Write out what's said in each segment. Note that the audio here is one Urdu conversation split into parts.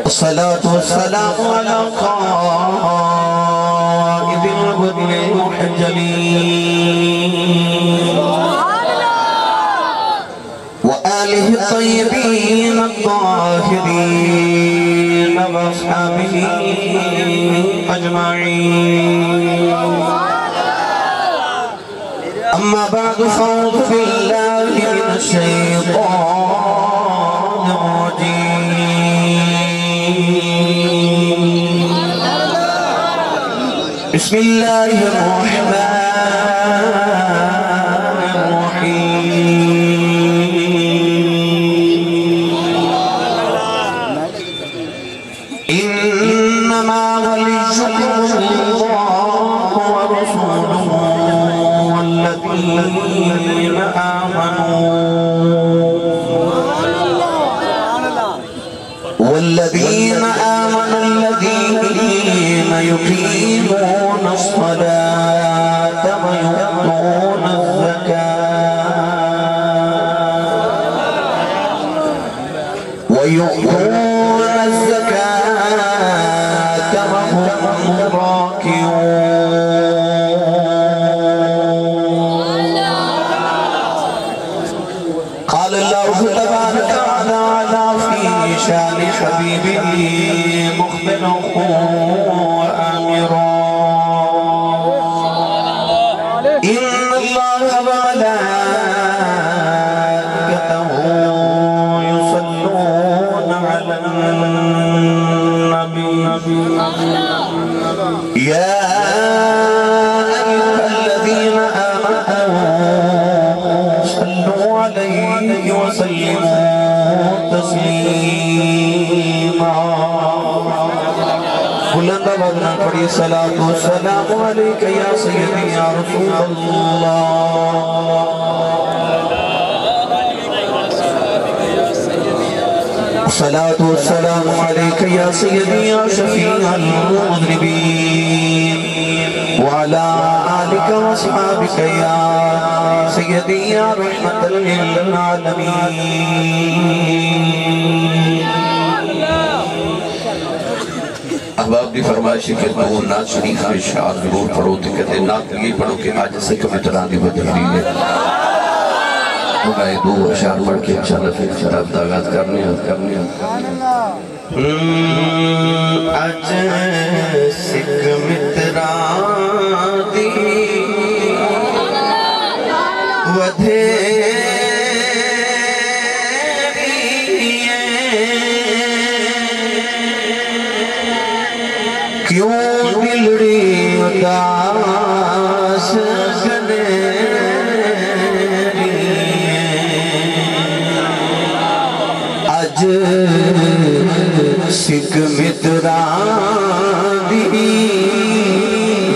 الصلاة والسلام على قائد الغر المحجلين وآله الطيبين الطاهرين وأصحابه أجمعين. أما بعد فأعوذ بالله من الشيطان الرجيم. بسم الله الرحمن الرحيم. إنما وليكم الله ورسوله والذين آمنوا الذين يقيمون الصلاة ويؤتون الزكاة وهم راكعون. قال الله تبارك وتعالى في شان حبيبه مخبرا وآمرا: إن الله وملائكته يصلون على النبي يا أيها الذين آمنوا صلوا عليه وسلموا تسليما. بلند آواز نال پڑھی صلاۃ والسلام علیک یا سیدی یا رسول اللہ. صلاۃ والسلام علیک یا سیدی یا شفیع المذنبین وعلى آلك وصحابك يا سيدي يا رحمة للعالمين. احباب کی فرمائش ہے کہ وہ نعت شریف میں شعر ضرور پڑھو تو کہتے ہیں نعت یہ پڑھو کہ آج سے کم اترانی بدلی ہے. مگائے دو اشعار پڑھ کے انشاءاللہ پھر شراب داغات کرنے آج سکھ مترانی کیوں دلڑی اداس گنیری اج سکھ مترانی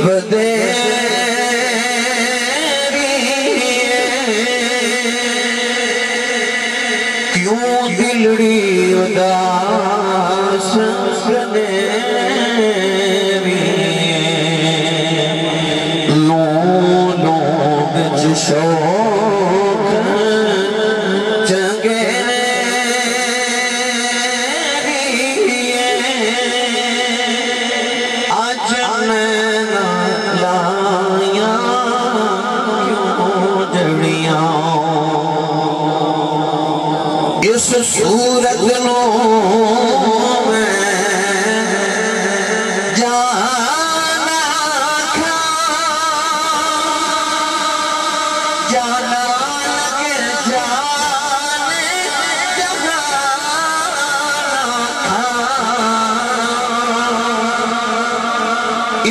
ودیری کیوں دلڑی اداس گنیری شوق چنگیری آج نینا لائیاں کیوں جڑیاں اس صورت نو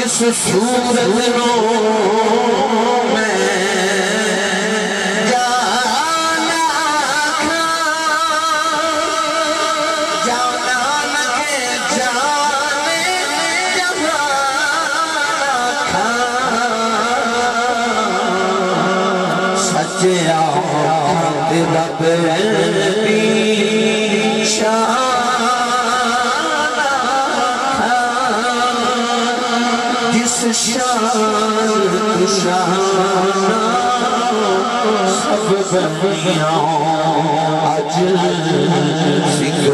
اس صورت نو میں جانا کھا جانا لگے جانے جہاں کھا سچے آہد رب دی شان شان سب بنیاں آج سنگ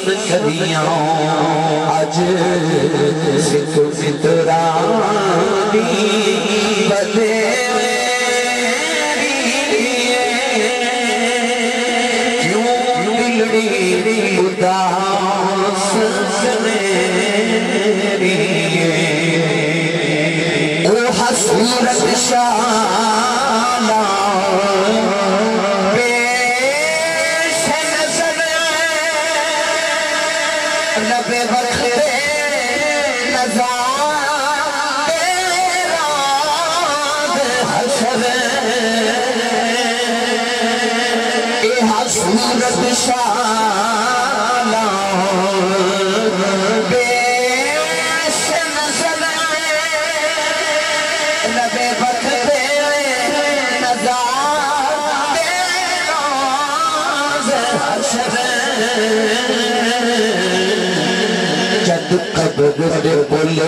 مترانی آج سکھ مترانی بدے کیوں دلڑی اداس میری او حسورت شانا صورت شالا بیش نظر لبے بخت نظار راز حشر جد قبر بل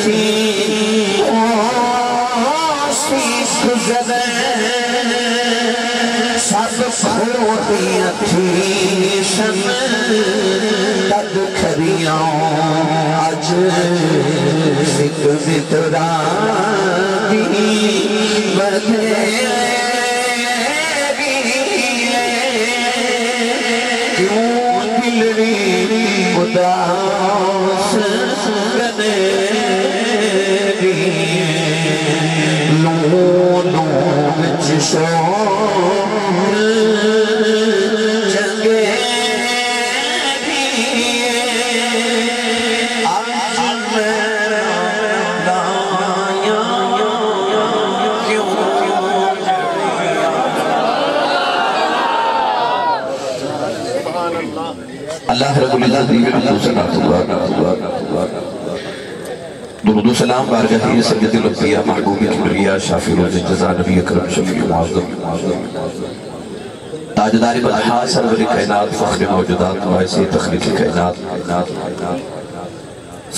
کی آسیس گزر سب پھوٹی اتھیشن تد کھریاں آج سکھ مترانی بدے کیوں دلڑی اداس بنے لونوں وچ اللہ رب العزت درود و سلام بارگاہ سید الانبیاء محبوب کبریا شافی روز جزا نبی اکرم شفیع معظم تاجدار بدحا سرور کائنات فخر موجودات باعث تخلیق کائنات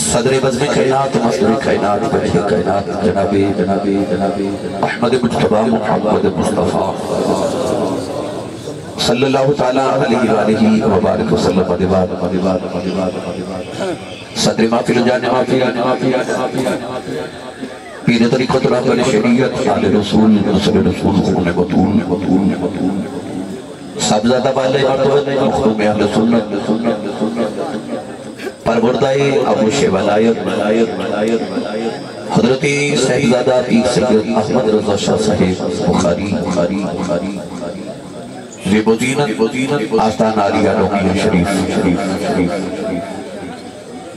صدر بزم کائنات مصدر کائنات بجہ کائنات جنابی احمد مجتبہ محمد مصطفیٰ صلی اللہ تعالیٰ علیہ وآلہ وبارک وسلم صدر مافی لجانے مافی پیر طریقت رابر شریعت آل رسول نصر رسول خون بطول سبزادہ والے مرتبت مخدوم اہل سنت پروردائی ابو شیولایت حضرتی صحیحزادہ پیر سید احمد رضا شاہ صاحب بخاری زیبوزینت آستان آلیہ روحیہ شریف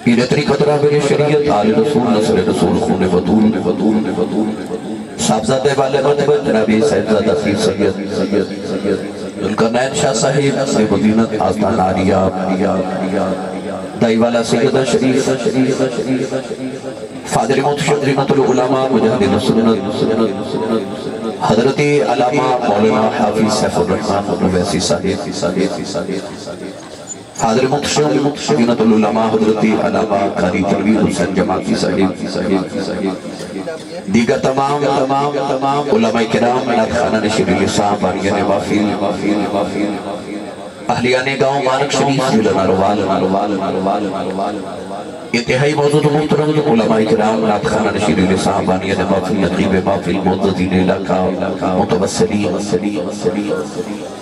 پیر طریقت رابر شریعت آل رسول نصر رسول خون بطول صاحبزادہ والے مرتبت جنابی صاحبزادہ پیر سید ذوالقرنین شاہ صاحب زیبوزینت آستان آلیہ دائی والا سیدہ شریف فادر متشدرینت العلماء مجاہدین سنت حضرت علامہ مولانا حافظ سیف الرحمن ویسی صاحب حاضر مقشم مدینۃ العلماء حضرت علامہ قاری تنویر حسین جماعتی صاحب، دیگر تمام علماء کرام، نعت نشر لسان، بانیان محفل، اہلیان گاؤں مانک شریف، جلن اروال، انتہائی موجود محترم علماء کرام، نعت خانہ نشیر لسان، بانیان محفل، نقیب محفل، معززین علاقہ، متوسلین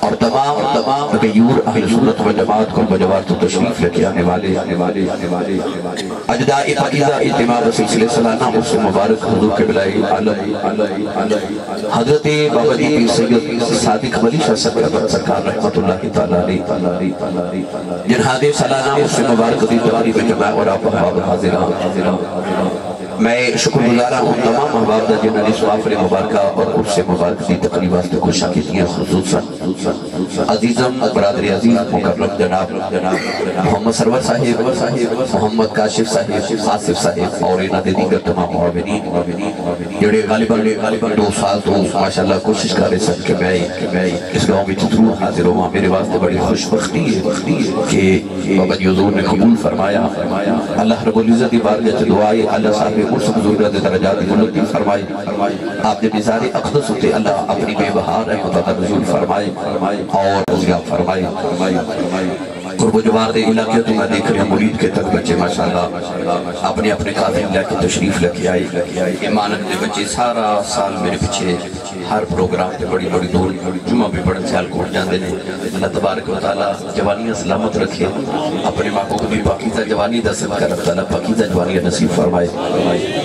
اور تمام غیور اہل سنت و جماعت کو بجوارت و تشریف لے آنے والے اجداء پاکیزہ اجتماع و سلسلے سالانہ اس سے مبارک حضور کے بلائی عالم حضرت بابا جی پیر سید صادق ولی شاہ سرکار رحمت اللہ تعالیٰ علیہ، جن حادث سالانہ اس سے مبارک دی جواری میں جمع اور آپ احباب حاضرہ، میں شکر گزارہ ہوں تمام احباب دا جنہاں نے سوافر مبارکہ اور اس سے مبارک دی تقریبات کو کوشاں کی دیا، خصوصاً عزیزم برادری عزیز مکرم جناب محمد سرور صاحب، محمد کاشف صاحب، آصف صاحب اور انہاں دے دیگر تمام معاونین جڑے غالباً 2 سال تو ماشاءاللہ کوشش کر رہے سن کہ میں اس گاؤں میں ضرور حاضر ہوں۔ میرے واسطے بڑی خوشبختی ہے کہ بابا جی حضور نے قبول فرمایا۔ اللہ رب العزت کی بارگاہ سے دعائے اللہ صاحب مرس بزرگت درجات بلندی فرمائے، آپ نے مزار اقدس ہوتے اللہ اپنی بے بہار رحمت اللہ نزول فرمائے اور رضیاب فرمائے۔ قرب و جوار دے علاقے تو میں دیکھ رہے ہیں مرید کے تک بچے ماشاءاللہ اپنے قادم لے کے تشریف لے آئے، ایمانت دے بچے سارا سال میرے پیچھے ہر پروگرام تے بڑی دور جمعہ بھی پڑھن سیال کوٹ جاندے نے۔ اللہ تبارک و تعالیٰ جوانیاں سلامت رکھے، اپنے محبوب بھی پاکیزہ جوانی دا صدقہ رب تعالیٰ پاکیزہ جوانیاں نصیب فرمائے۔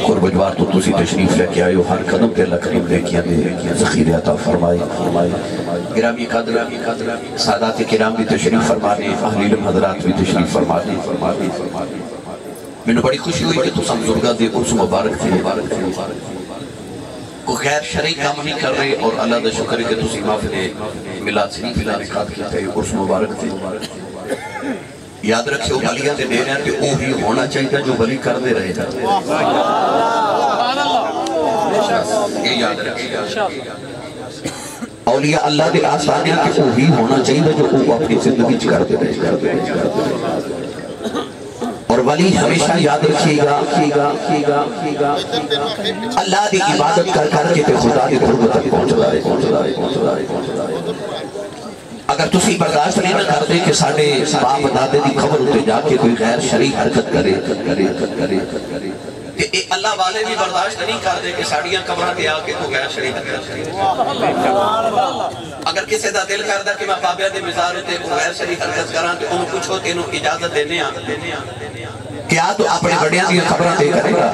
قرب و جوار تو تسی تشریف لے کے آئے ہو، ہر قدم پہ اللہ کریم لے کے آنے ذخیر عطا فرمائے۔ گرامی قدر سادات کرام بھی تشریف فرمانے، اہل علم حضرات بھی تشریف فرمانے۔ میں نے بڑی خوشی ہوئی کہ تسا بزرگاں دے عرص مبارک تھے، کوئی غیر شرعی کام نہیں کر رہے اور اللہ دا شکر ہے کہ تسی محفل میلاد شریف انعقاد کیا تھے، عرص مبارک تھے۔ یاد رکھے وہ ولیاں دے دے رہے ہیں کہ وہی ہونا چاہیے جو ولی کر دے رہے ہیں، یہ یاد رکھے۔ اولیاء اللہ دے آسانیاں کہ وہی ہونا چاہیے جو وہ اپنی زندگی کر دے رہے ہیں، اور ولی ہمیشہ یاد رکھیے گا اللہ دی عبادت کر کے خدا دی قربت تک پہنچ رہے۔ اگر تسی برداشت نہیں نہ کر دے کہ ساڑھے باپ دادے دی خبر ہوتے جا کے کوئی غیر شرعی حرکت کرے، کہ اللہ والے بھی برداشت نہیں کر دے کہ ساڑھیاں قبرہ دے آکے کوئی غیر شرعی حرکت کرے۔ اگر کسی دا دل کردہ کہ میں بابیہ دے مزار ہوتے کوئی غیر شرعی حرکت کران تو انہوں کچھ ہوتے انہوں اجازت دینے کیا تو اپنے بڑیاں دیا خبرہ دے کرے گا،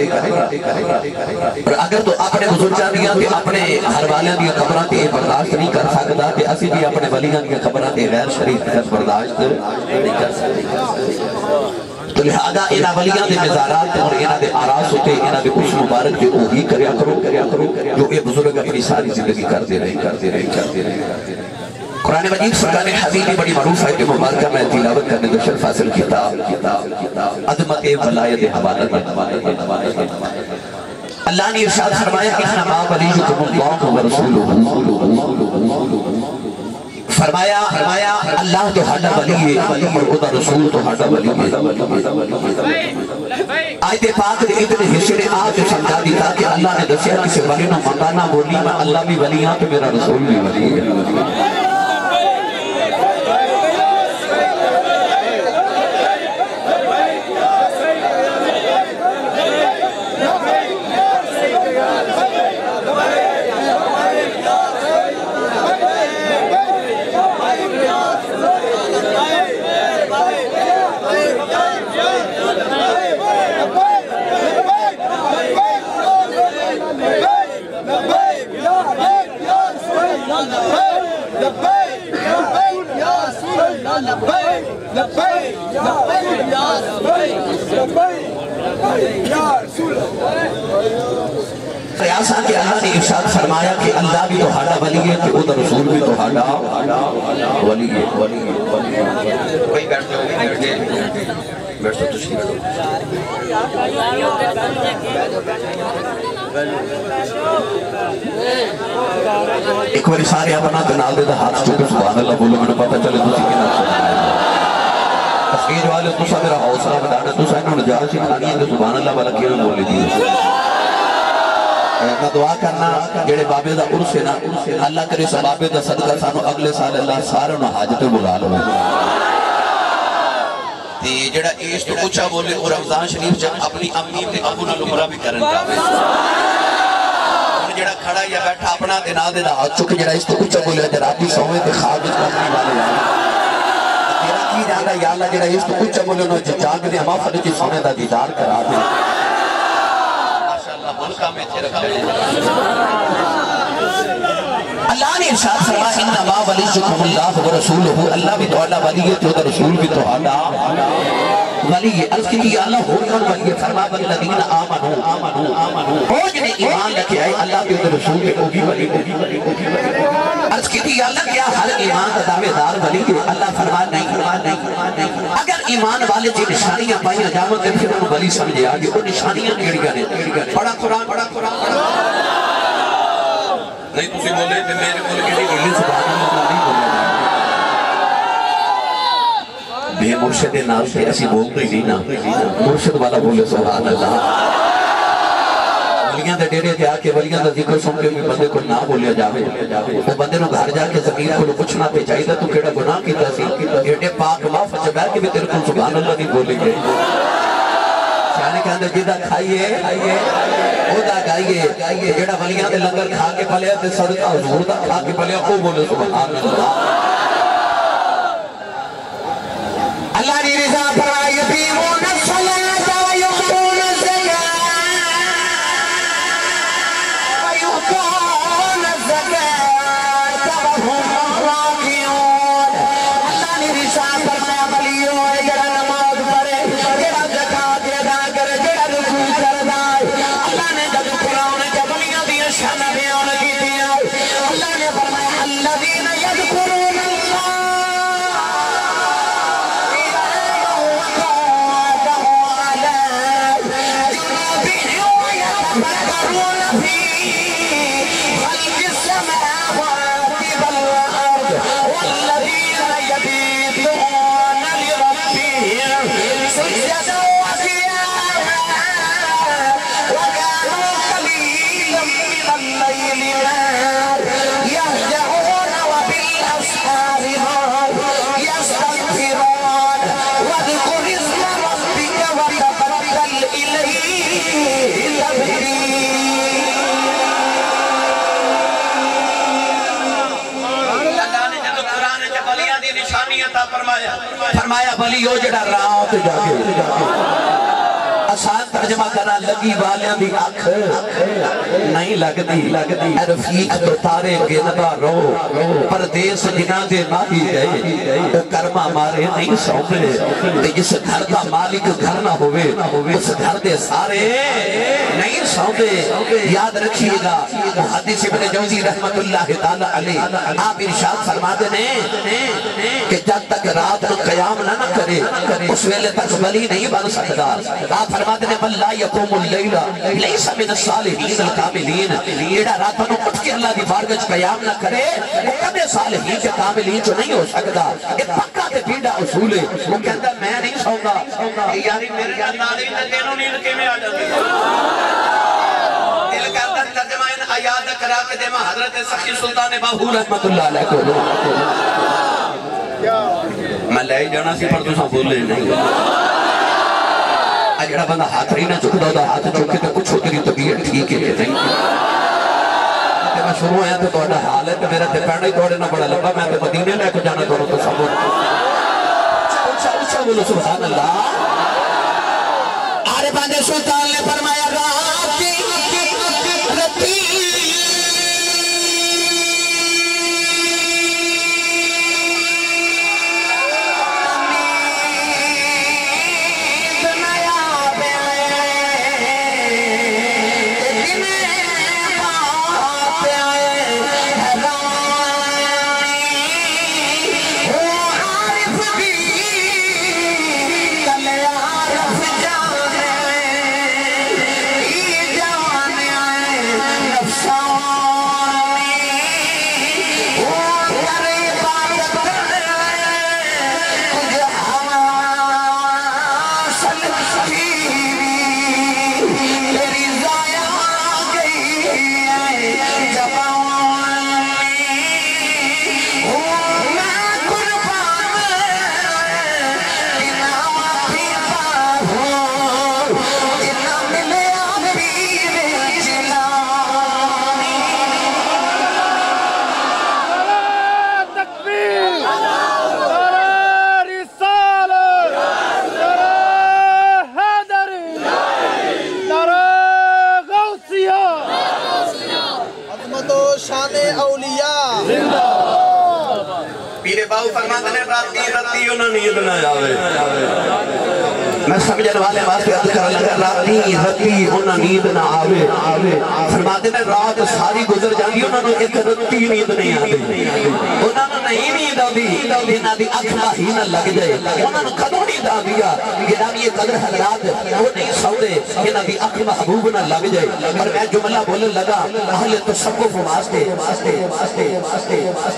اور اگر تو اپنے بزرگاں دیا کہ اپنے ہر والیاں دیا خبرہ دے برداشت نہیں کر سکتا کہ اسی بھی اپنے ولیاں دیا خبرہ دے غیر شرعی حرکت برداشت نہیں کر سکتے۔ تو لہذا انہا ولیاں دے مزارات اور انہا دے آراس ہوتے انہا دے کچھ مبارک دے وہی کریا کرو جو اے بزرگ اپنی ساری زندگی کر دے رہے۔ قرآن مجید فرقان حبیبی بڑی معروف ہے کہ مبارکہ میں تلاوت کرنے دو شرف حاصل کتاب عظمت ولایت حوالت۔ اللہ نے ارشاد فرمایا انما ولیکم اللہ ورسولہ، فرمایا اللہ تو ہاڈا ولی ہے اور خدا رسول تو ہاڈا ولی ہے۔ آیت پاک دے اتنے حصے نے آج سمجھا دی تاکہ اللہ نے دسیا کسی ولی نو مندانا بولی میں اللہ بھی ولی ہاں تو میرا رسول بھی ولی ہے۔ قیاسہ کہ اللہ نے ارشاد فرمایا کہ اللہ بھی تو ہاڈا ولی ہے کہ ادھر رسول بھی تو ہاڈا ولی ہے۔ کوئی بیٹھ تو تشریف دو۔ ایک باری سارے اپنا دنال دے دا ہاتھ چکے سبحان اللہ بولو میں نے پتا چلے دوسری کی نفس تفقیر والے تو سا میرا حوصلہ بتانا تو سا انہوں نے جہاں سکھانی ہے کہ سبحان اللہ والا کیوں بولی دیئے میں دعا کرنا جڑے بابے دا عرص ہے نا اللہ کرے سبابے دا صدقہ سانو اگلے سال اللہ سارے انہوں حاجتیں بلا لو جڑا ایش تو اچھا بولے اور رمضان شریف جب اپنی امی اپنے ابو نہ لمرہ بھی کرن جاوے جڑا کھڑا یا بیٹھا اپنا دینا دینا چکہ جڑا اس تو اچھا بولے جڑا آپ بھی سوئے تھے خواب اس کرنے والے تیرا کی جانا یا اللہ جڑا اس تو اچھا بولے انہوں جاگ دے ہما فرجی سونے دا دیدار کرا دے ماشاءاللہ ملکہ میں تیرا اللہ نے ارشاد فرمایا انما ولیکم اللہ و رسولہ اللہ بھی تو اللہ ولی ہے تو رسول بھی تو اللہ ولی ہے عرض کی اللہ ہو کون ولی ہے فرما والذین آمنوا ہو جنہیں ایمان لکھے آئے اللہ بھی تو رسول بھی ہوگی ولی عرض کی اللہ کیا ہر ایمان کا دعوے دار ولی ہے اللہ فرما نہیں اگر ایمان والے جی نشانیاں پائیاں جامعہ دے پھر انہوں ولی سمجھے آگے وہ نشانیاں کیڑی گانے پڑھا قرآن نہیں تسی بولے کہ میرے ملک کی گلی سبحان اللہ نہیں بولے بے مرشد نام سے ایسی بول رہی نا مرشد والا بولے سبحان اللہ ولیاں دے ڈیرے تھے آکے ولیاں دا ذکر سن کے بندے کو نہ بولیا جاوے وہ بندے نو گھر جا کے زمین کو پوچھنا پہ چاہیے تو کیڑا گناہ کیتا سی ایڈے پاک معاف جبیر کے بھی تیرے کو سبحان اللہ نہیں بولے گے شانے کے اندر جدہ کھائیے خدا گائیے جڑا ولیاں دے لنگر کھا کے پلیا تے صدقہ حضور دا کھا کے پلیا او بولے سبحان اللہ اللہ نے رضا فرمایا یقیمون الصلاۃ و یؤتون الزکاۃ و یؤتون الزکاۃ وهم راکعون اللہ نے رضا فرمایا ولیوں جڑا نماز پڑھے جڑا زکات ادا کرے جڑا رکوع کردا اللہ نے جب قرآن کے ولیاں دی شان بیان کی دیا اللہ نے فرمایا الذین یذکرون اللہ فرمایا ولی ہو جڑا رات جاگے آسان ترجمہ کرنا لگی والیاں دی آنکھ نہیں لگتی اے رفیق بتارے گندا رو پردیس جنہ دے ماہی گئے کرما مارے نہیں سومے جس گھر دا مالک گھر نہ ہوئے اس گھر دے سارے نہیں سومے یاد رکھیے گا حدیث ابن جوزی رحمت اللہ تعالی علیہ آپ ارشاد فرما دینے کہ جب تک رات میں قیام نہ کرے اس ویلے تک ولی نہیں بن سکتا آپ فرما دینے من لا یقوم اللیلہ لیسا من الصالحین الکاملین ایڈا رات میں اٹھ کے اللہ دی بارگاہ قیام نہ کرے وہ کبھی صالحین کے کاملین جو نہیں ہو سکتا یہ پکا تے پیڑا اصول ہے وہ کہتا میں نہیں سوگا یاری میرے اندازے میں دینوں نہیں لکے میں آ جاتی دل کرتا ترجمہ ان آیات کرا کے دے حضرت سخی سلطان باہو رحمت اللہ علیہ کو میں لے جانا سی پر تو سا بولے نہیں جڑا بندہ ہاتھ رہی نہ چکتا ہوتا ہاتھ چکے تو کچھ ہوتی طبیعت ٹھیک ہے نہیں میں شروع آیا تو توڑا حال ہے تو میرا دپیڑا ہی توڑے نہ بڑا لمبا میں تو مدینے لے کو جانا توڑا تو سب اچھا بولو سبحان اللہ آرے باندے سلطان نے فرمایا رات کی رتی میرے باؤ فرماتے ہیں راتی راتی انہوں نیند نہ آوے میں سمجھن والے واسطے عرض کر لگا راتی راتی انہوں نیند نہ آوے فرماتے ہیں رات ساری گزر جاندی انہوں نے ایک رتی نیند نہیں آدھی انہوں نے نہیں نیند آدھی انہوں نے اکھا ہی نہ لگ جائے انہوں نے قدر نیند آدھیا گرامی قدر حضرات وہ نہیں سوڑے انہوں نے اکھ محبوب نہ لگ جائے اور میں جملہ بولن لگا اہل تصوف واسطے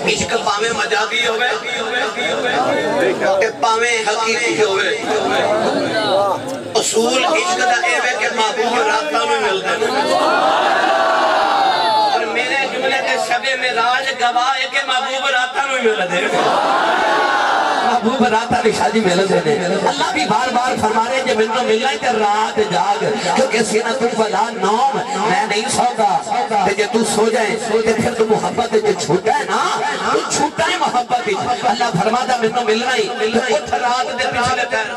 عشق پاویں مجازی ہوئے پاویں حقیقی ہوئے اصول عشق دا ایوے کہ محبوب راتہ میں ملتے ہیں اور میرے جملے کے شب معراج گواہ ہے کہ محبوب راتہ میں ملتے ہیں محبوب راتہ نشاہ جی ملتے ہیں اللہ بھی بار بار فرما رہے ہیں جب انہوں ملنا ہے کہ رات جاگ کیونکہ سینہ تم فلا نوم میں نہیں سوگا کہ جب تو سو جائیں کہ پھر تو محبت جو چھوٹا ہے نا تو چھوٹا ہے محبت اللہ فرما دا انہوں ملنا ہی تو اٹھ رات دے پچھلے پیر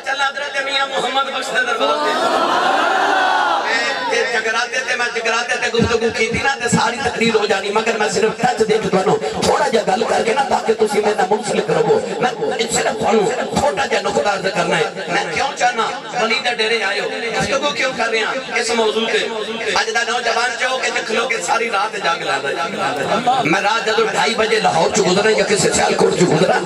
چل حضرت میاں محمد بخش دے دربار میں جگراتے تھے گفتگو کی تھی نا تے ساری تقریر ہو جانی مگر میں صرف ٹچ دے چکا ہوں تھوڑا جا گل کر کے نا تاکہ تسی میں نہ منسلک رہو میں صرف تھوڑا جا نقطہ عرض کرنا ہے میں کیوں چاہنا ولید ڈیرے آئے ہو گفتگو کیوں کر رہے ہیں اس موضوع پہ اجدہ نوجوان چاہو کہ دکھلو کہ ساری رات جاگ لانا میں رات جدو 2:30 بجے لاہور چو گزرا یا کسی سیال کوٹ چو گزرا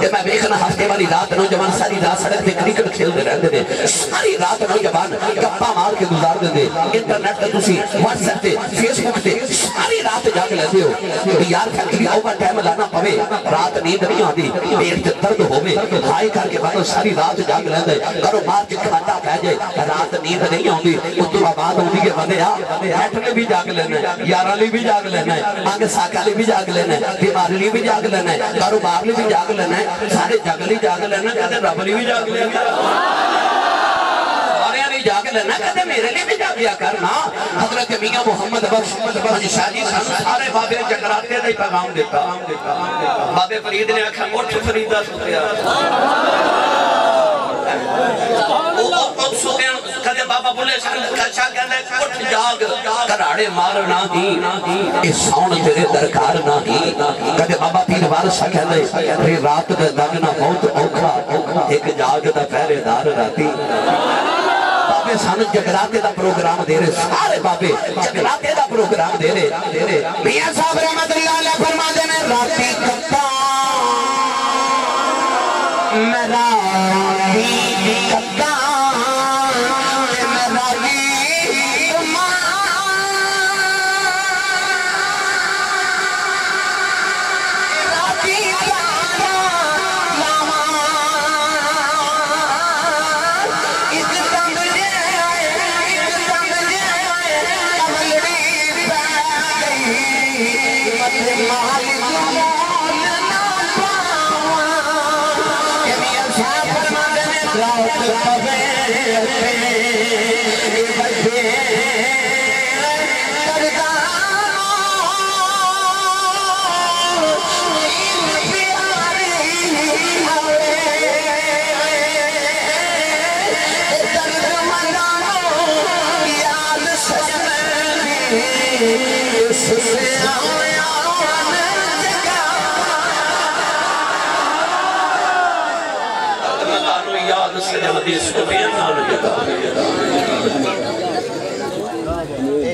کہ میں بیکھنا ہفتے والی رات نوجوان ساری رات سڑک پہ کرکٹ کھیل دے رہتے دے ساری رات نوجوان گپا مار کے گزار دے دے انٹرنیٹ تے تسی واٹس ایپ تے فیس بک تے ساری رات جاگ لیتے ہو یار فیکٹری اوور ٹائم لانا پوے رات نیند نہیں آتی پیٹ تے درد ہوے ہائی کر کے بعد ساری رات جاگ لیندے کرو مار کے کھاٹا پہ جائے رات نیند نہیں آتی اس تو بعد ہوندی کہ بندے بیٹھ کے بھی جاگ لینا ہے یاراں لی بھی جاگ لینا ہے آگے ساکا لی بھی جاگ لینا ہے بیمار لی بھی جاگ لینا ہے کاروبار لی بھی جاگ لینا ہے سارے جاگ لی جاگ لینا ہے کہتے رب لی بھی جاگ لینا ہے جاگ لینا کہتے میرے لئے بھی جاگ لیا کرنا حضرت میاں محمد بخش شاہ جی سارے بابے جگراتے دے پیغام دیتا بابے فرید نے آکھا اٹھ فریدہ سوتیا کہتے بابا بولے شاہ کہنے اٹھ جاگ کراڑے مارنا ہی اس سون تیرے درکار نہ ہی کہتے بابا پیر وارشا کہنے رات دے دگنا بہت اوکھا ایک جاگ دا پہرے دار راتی بابے سانو جگراتے دا پروگرام دے رہے سارے بابے جگراتے دا پروگرام دے رہے میاں صاحب رحمت اللہ علیہ فرما دینے راتی کتا میرا کتا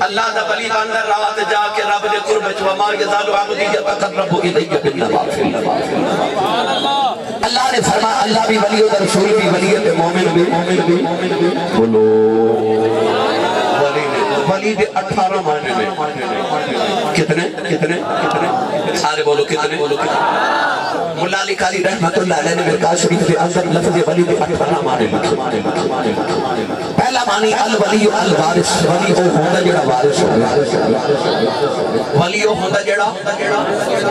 اللہ دا ولی باندہ رات جا کے رب دے قرب وما یزال عبدی یتقرب الی بالنوافل اللہ نے فرمایا اللہ بھی ولی ہے رسول بھی ولی ہے مومن بھی بولو ولی دے 18 معنی میں کتنے سارے بولو کتنے مولا علی قاری رحمت اللہ علیہ نے مرکز شریف کے اندر لفظ ولی دے 18 معنی لکھے پہلا معنی الولی الوارث ولی وہ ہوندہ جڑا وارث ہوگا ولی وہ ہوندہ جڑا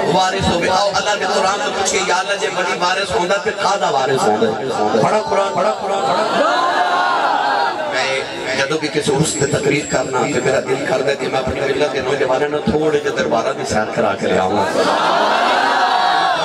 وارث ہوگا اللہ نے قرآن میں پوچھے یا اللہ جے ولی وارث ہوندہ پھر کھادا وارث ہوندہ پڑھا قرآن جدو بھی کسی عرص سے تقریر کرنا کہ میرا دل کر دے کہ میں اپنی ملت کے نوجوانے نہ تھوڑے جو دربارہ بھی سیر کرا کے لے آؤں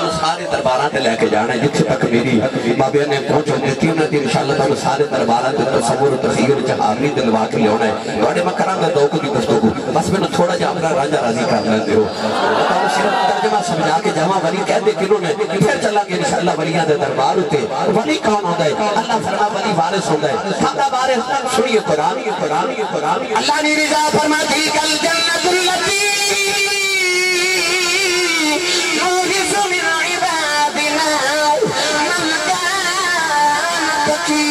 تو سارے دربارات لے کے جانا ہے جتھے تک میری بابے نے پہنچ دیتی انہیں دی انشاءاللہ تو سارے دربارات تصور و تخیل جہامی دلوا کے لے ہونا ہے بڑے میں کرام گا دو کو کی گفتگو بس میں نے تھوڑا جا اپنا راجہ راضی کر لیندے ہو تو صرف ترجمہ سمجھا کے جمع ولی کہہ دے کنوں نے پھر چلا گے انشاءاللہ ولیاں دے دربار ہوتے ولی کون ہوتا ہے اللہ فرما ولی وارث ہوتا ہے سادہ وارث سنیے قرآن اللہ نے رضا فرماتی کل جنت اللتی نورث من عبادنا من کان تقی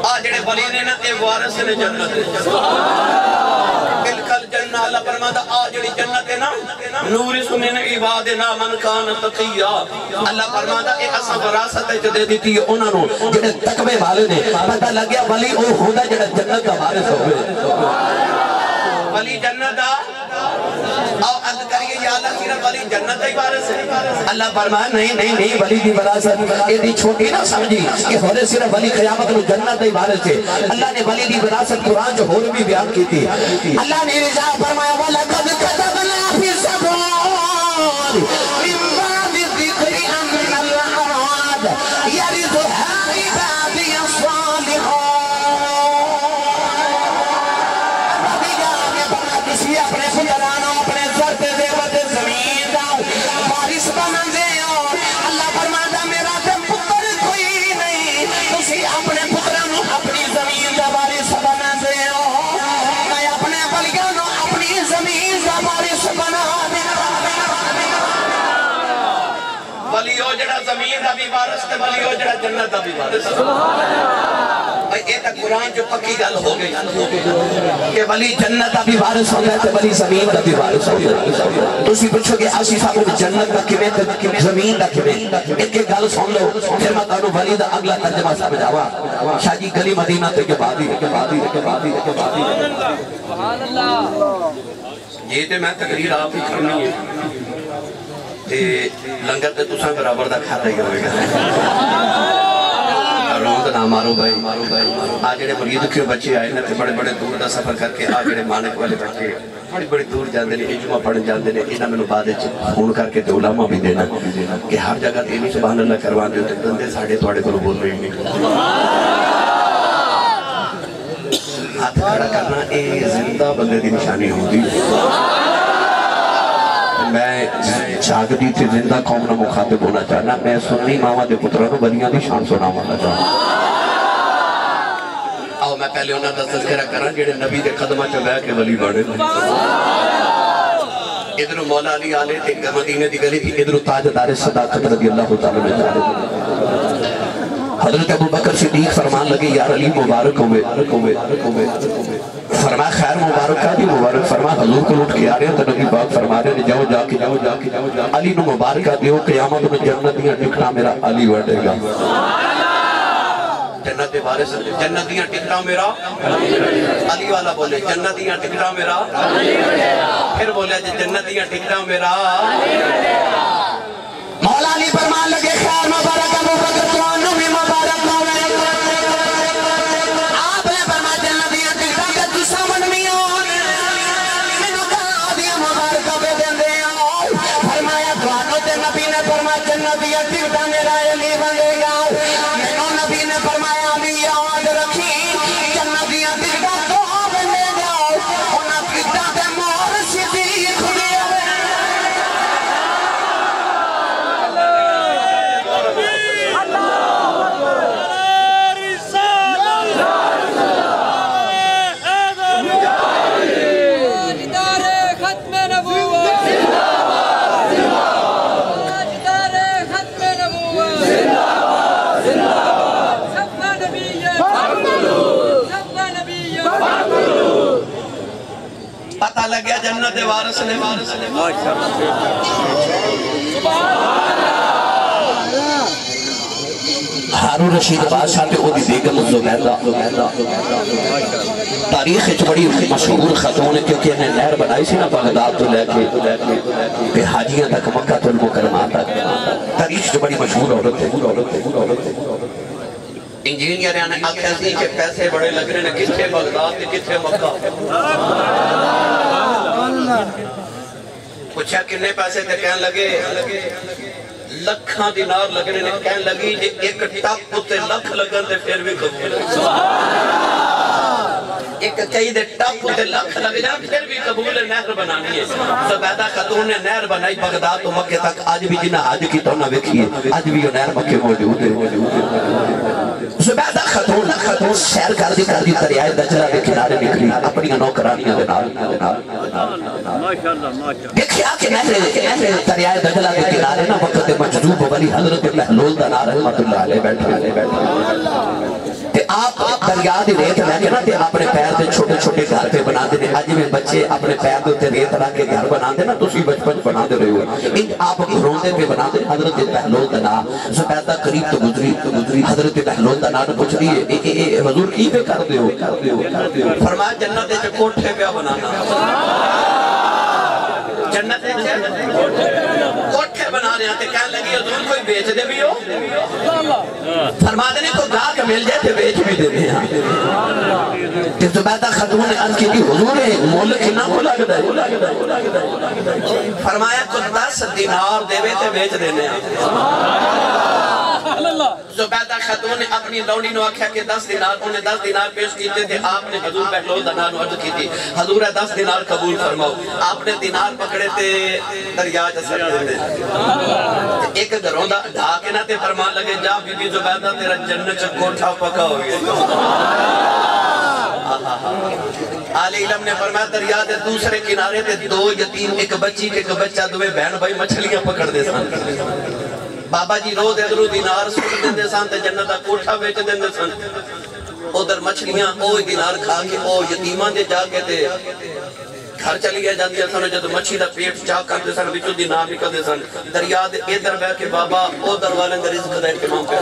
آجڑے ولی نے نا اے وارث نے جنت بالکل جنہ اللہ فرماتا آجڑی جنت نا نورث من عبادنا من کان تقیا اللہ فرماتا اے اسا وراثت جو دے دیتی ہے انہاں نو جڑے تقوی والے نے پتہ لگ گیا ولی او ہوندا جڑا جنت دا وارث ہوئے ولی جنت دا اور عرض کریے یا اللہ صرف ولی جنت ہی وارث ہے اللہ فرمایا نہیں ولی دی وراثت یہ دی چھوٹی نہ سمجھی کہ ہورے صرف ولی قیامت میں جنت ہی وارث ہے اللہ نے ولی دی وراثت قرآن جو ہور بھی بیان کی تھی اللہ نے رضا فرمایا وَلَقَدْ كَتَبْنَا فِي الزَّبُورِ مِن بَعْدِ الذِّكْرِ أَنَّ الْأَرْضَ يَرِثُهَا عِبَادِيَ الصَّالِحُونَ اپنے خدرانوں اپنے زرد زیبت زمین داؤ بارش بنن دے اللہ فرماتا میرا تے پتر کوئی نہیں تسی اپنے پترانوں اپنی زمین دا بارش بنن دے میں اپنے ولیانوں اپنی زمین دا بارش بنا دے ولیو جڑا زمین دا بھی وارث تے ولیو جڑا جنت دا بھی وارث یہ تک قرآن جو پکی گل ہو گئی کہ ولی جنت دا بھی وارث ہوتا ہے ولی زمین دا بھی وارث ہوتا ہے تو اسی پوچھو کہ آسی صاحب جنت دا کمیں زمین دا کمیں ان کے گل سن لو پھر میں کہوں ولی دا اگلا ترجمہ سمجھاوا شاہ جی گلی مدینہ تے کے بعدی یہ تے میں تقریر آپ ہی کرنی ہے تے لنگر تے تساں برابر دا کھاتا ہی ہوئے گا روند نہ مارو بھائی آجڑے مرید کیوں بچے آئے نا بڑے بڑے دور دا سفر کر کے آجڑے مانک والے بچے بڑی بڑی دور جاندے نے اجماع پڑھن جاندے نے انہاں میں بعد فون کر کے علماء بھی دینا کہ ہر جگہ تیری سبحان اللہ کروان دے تے بندے ساڑھے تھوڑے کو بول رہے نہیں ہاتھ کھڑا کرنا اے زندہ بندے دی نشانی ہوتی میں جاگدی تھی زندہ قوم نہ مخاطب ہونا چاہنا میں سنی ماما دے پترانوں ولیاں دی شان سنا ہونا چاہنا آؤ میں پہلے انہاں دا تذکرہ کرنا جڑے نبی دے قدمہ چلے کے ولی بڑے ادھر مولا علی آلے تھے مدینے دی گلی تھی ادھر تاجدار صداقت رضی اللہ تعالیٰ میں جانے حضرت ابو بکر صدیق فرمان لگے یار علی مبارک ہوئے فرما خیر مبارک کا دی مبارک فرما حضور کو لوٹ کے آ رہے ہیں تو نبی پاک فرما رہے ہیں جاؤ جا کے علی نو مبارک کا دیو قیامت میں جنتیاں ٹکنا میرا علی وڑے گا جنتیاں ٹکنا میرا علی والا بولے جنتیاں ٹکنا میرا پھر بولے جنتیاں ٹکنا میرا مولا علی فرمان لگے خیر مبارک ابو بکر تو انو بھی مبارک ہوئے آپ نے فرما جنتیاں ٹکنا کے دشمن میں ہونے منو کہا دیا مبارک پہ دیں دے فرمایا تو انو تے نبی نے فرما جنتیاں ٹکنا میرا علی بنے گا منو نبی نے فرمایا علی یاد رکھی جنتیاں ٹکنا تو بنے گا انہاں ٹکنا تے مور صدیق ہوئے لگیا جنت وارث نے ہارون رشید بادشاہ تے اودی بیگم زبیدہ تاریخ بڑی مشہور خاتون ہے کیونکہ انہیں نہر بنائی سی نا بغداد تو لے کے حاجیاں تک مکہ المکرمہ تک تاریخ بڑی مشہور عورت ہے انجینئر نے آکھیا سی کہ پیسے بڑے لگ رہے ہیں کتھے بغداد تے کتھے مکہ پوچھا کتنے پیسے تے کہنے لگے لکھاں دینار لگ رہے ہیں کہنے لگی جی ایک ٹاپ تے لکھ لگن تے پھر بھی قبول ایک کئی دے ٹاپ تے لکھ لگ جائے پھر بھی قبول نہر بنانی ہے زبیدہ خاتون نے نہر بنائی بغداد تو مکہ تک آج بھی جنہ حج کی تو نہ ویکھیے آج بھی یہ نہر مکہ موجود ہے زبیدہ خاتون سیر کر دی دریائے دجلہ کے کنارے نکلی اپنی نوکرانیاں دے نال دیکھیا کہ نہر دریائے دجلہ کے کنارے نا وقت مجذوب ولی حضرت محلول دا نار رحمت اللہ علیہ بیٹھے تے آپ دریا دی ریت لے کے نا تے اپنے پیر دے چھوٹے چھوٹے گھر پہ بنا دے آج میں بچے اپنے پیر دے ریت رکھ کے گھر بنا دے نا تسی بچپن بنا دے رہے ہو ان آپ گھروں دے پہ بنا دے حضرت محلول دا نار زبیدہ قریب تو گزری حضرت محلول دا نار پوچھ رہی ہے حضور کی پہ کر دے ہو فرمایا جنت دے کوٹھے پہ بنانا جنت دے کوٹھے بنا رہے ہیں تے کہنے لگی حضور کوئی بیچ دے بھی ہو فرما دینے کو گاہک مل جائے تے بیچ بھی دے دے ہیں کہ زبیدہ خاتون نے عرض کی حضور مولک نہ کو لگ دے فرمایا کو 10 دینار دے تے بیچ دینے ہیں زبیدہ خاتون نے اپنی لونی نو آکھیا کہ 10 دینار انہیں 10 دینار پیش کیتے تھے آپ نے حضور محلول دا نار عرض کی تھی حضور 10 دینار قبول فرماؤ آپ نے دینار پکڑے تے دریا جسر دے دے ایک گھروں دا ڈھاکے نہ تے فرمان لگے جا بی بی زبیدہ تیرا جنت چا کوٹھا پکا ہو گیا آل علم نے فرمایا دریا دے دوسرے کنارے تے 2 یتیم ایک بچی ایک بچہ دوے بہن بھائی مچھلیاں پکڑ دے سن بابا جی رو دے درو دینار سکھ دے دے سان تے جنت دا کوٹھا بیچ دے دے سان ادھر مچھلیاں اوہ دینار کھا کے اوہ یتیمان دے جا کے تے گھر چلی گیا جاندی ہے سانو جدو مچھی دا پیٹ چاک کرتے سن بچو دینار نکل دے سن دریا دے ادھر بے کے بابا ادھر والے اندر رزق دے کے ماں پہ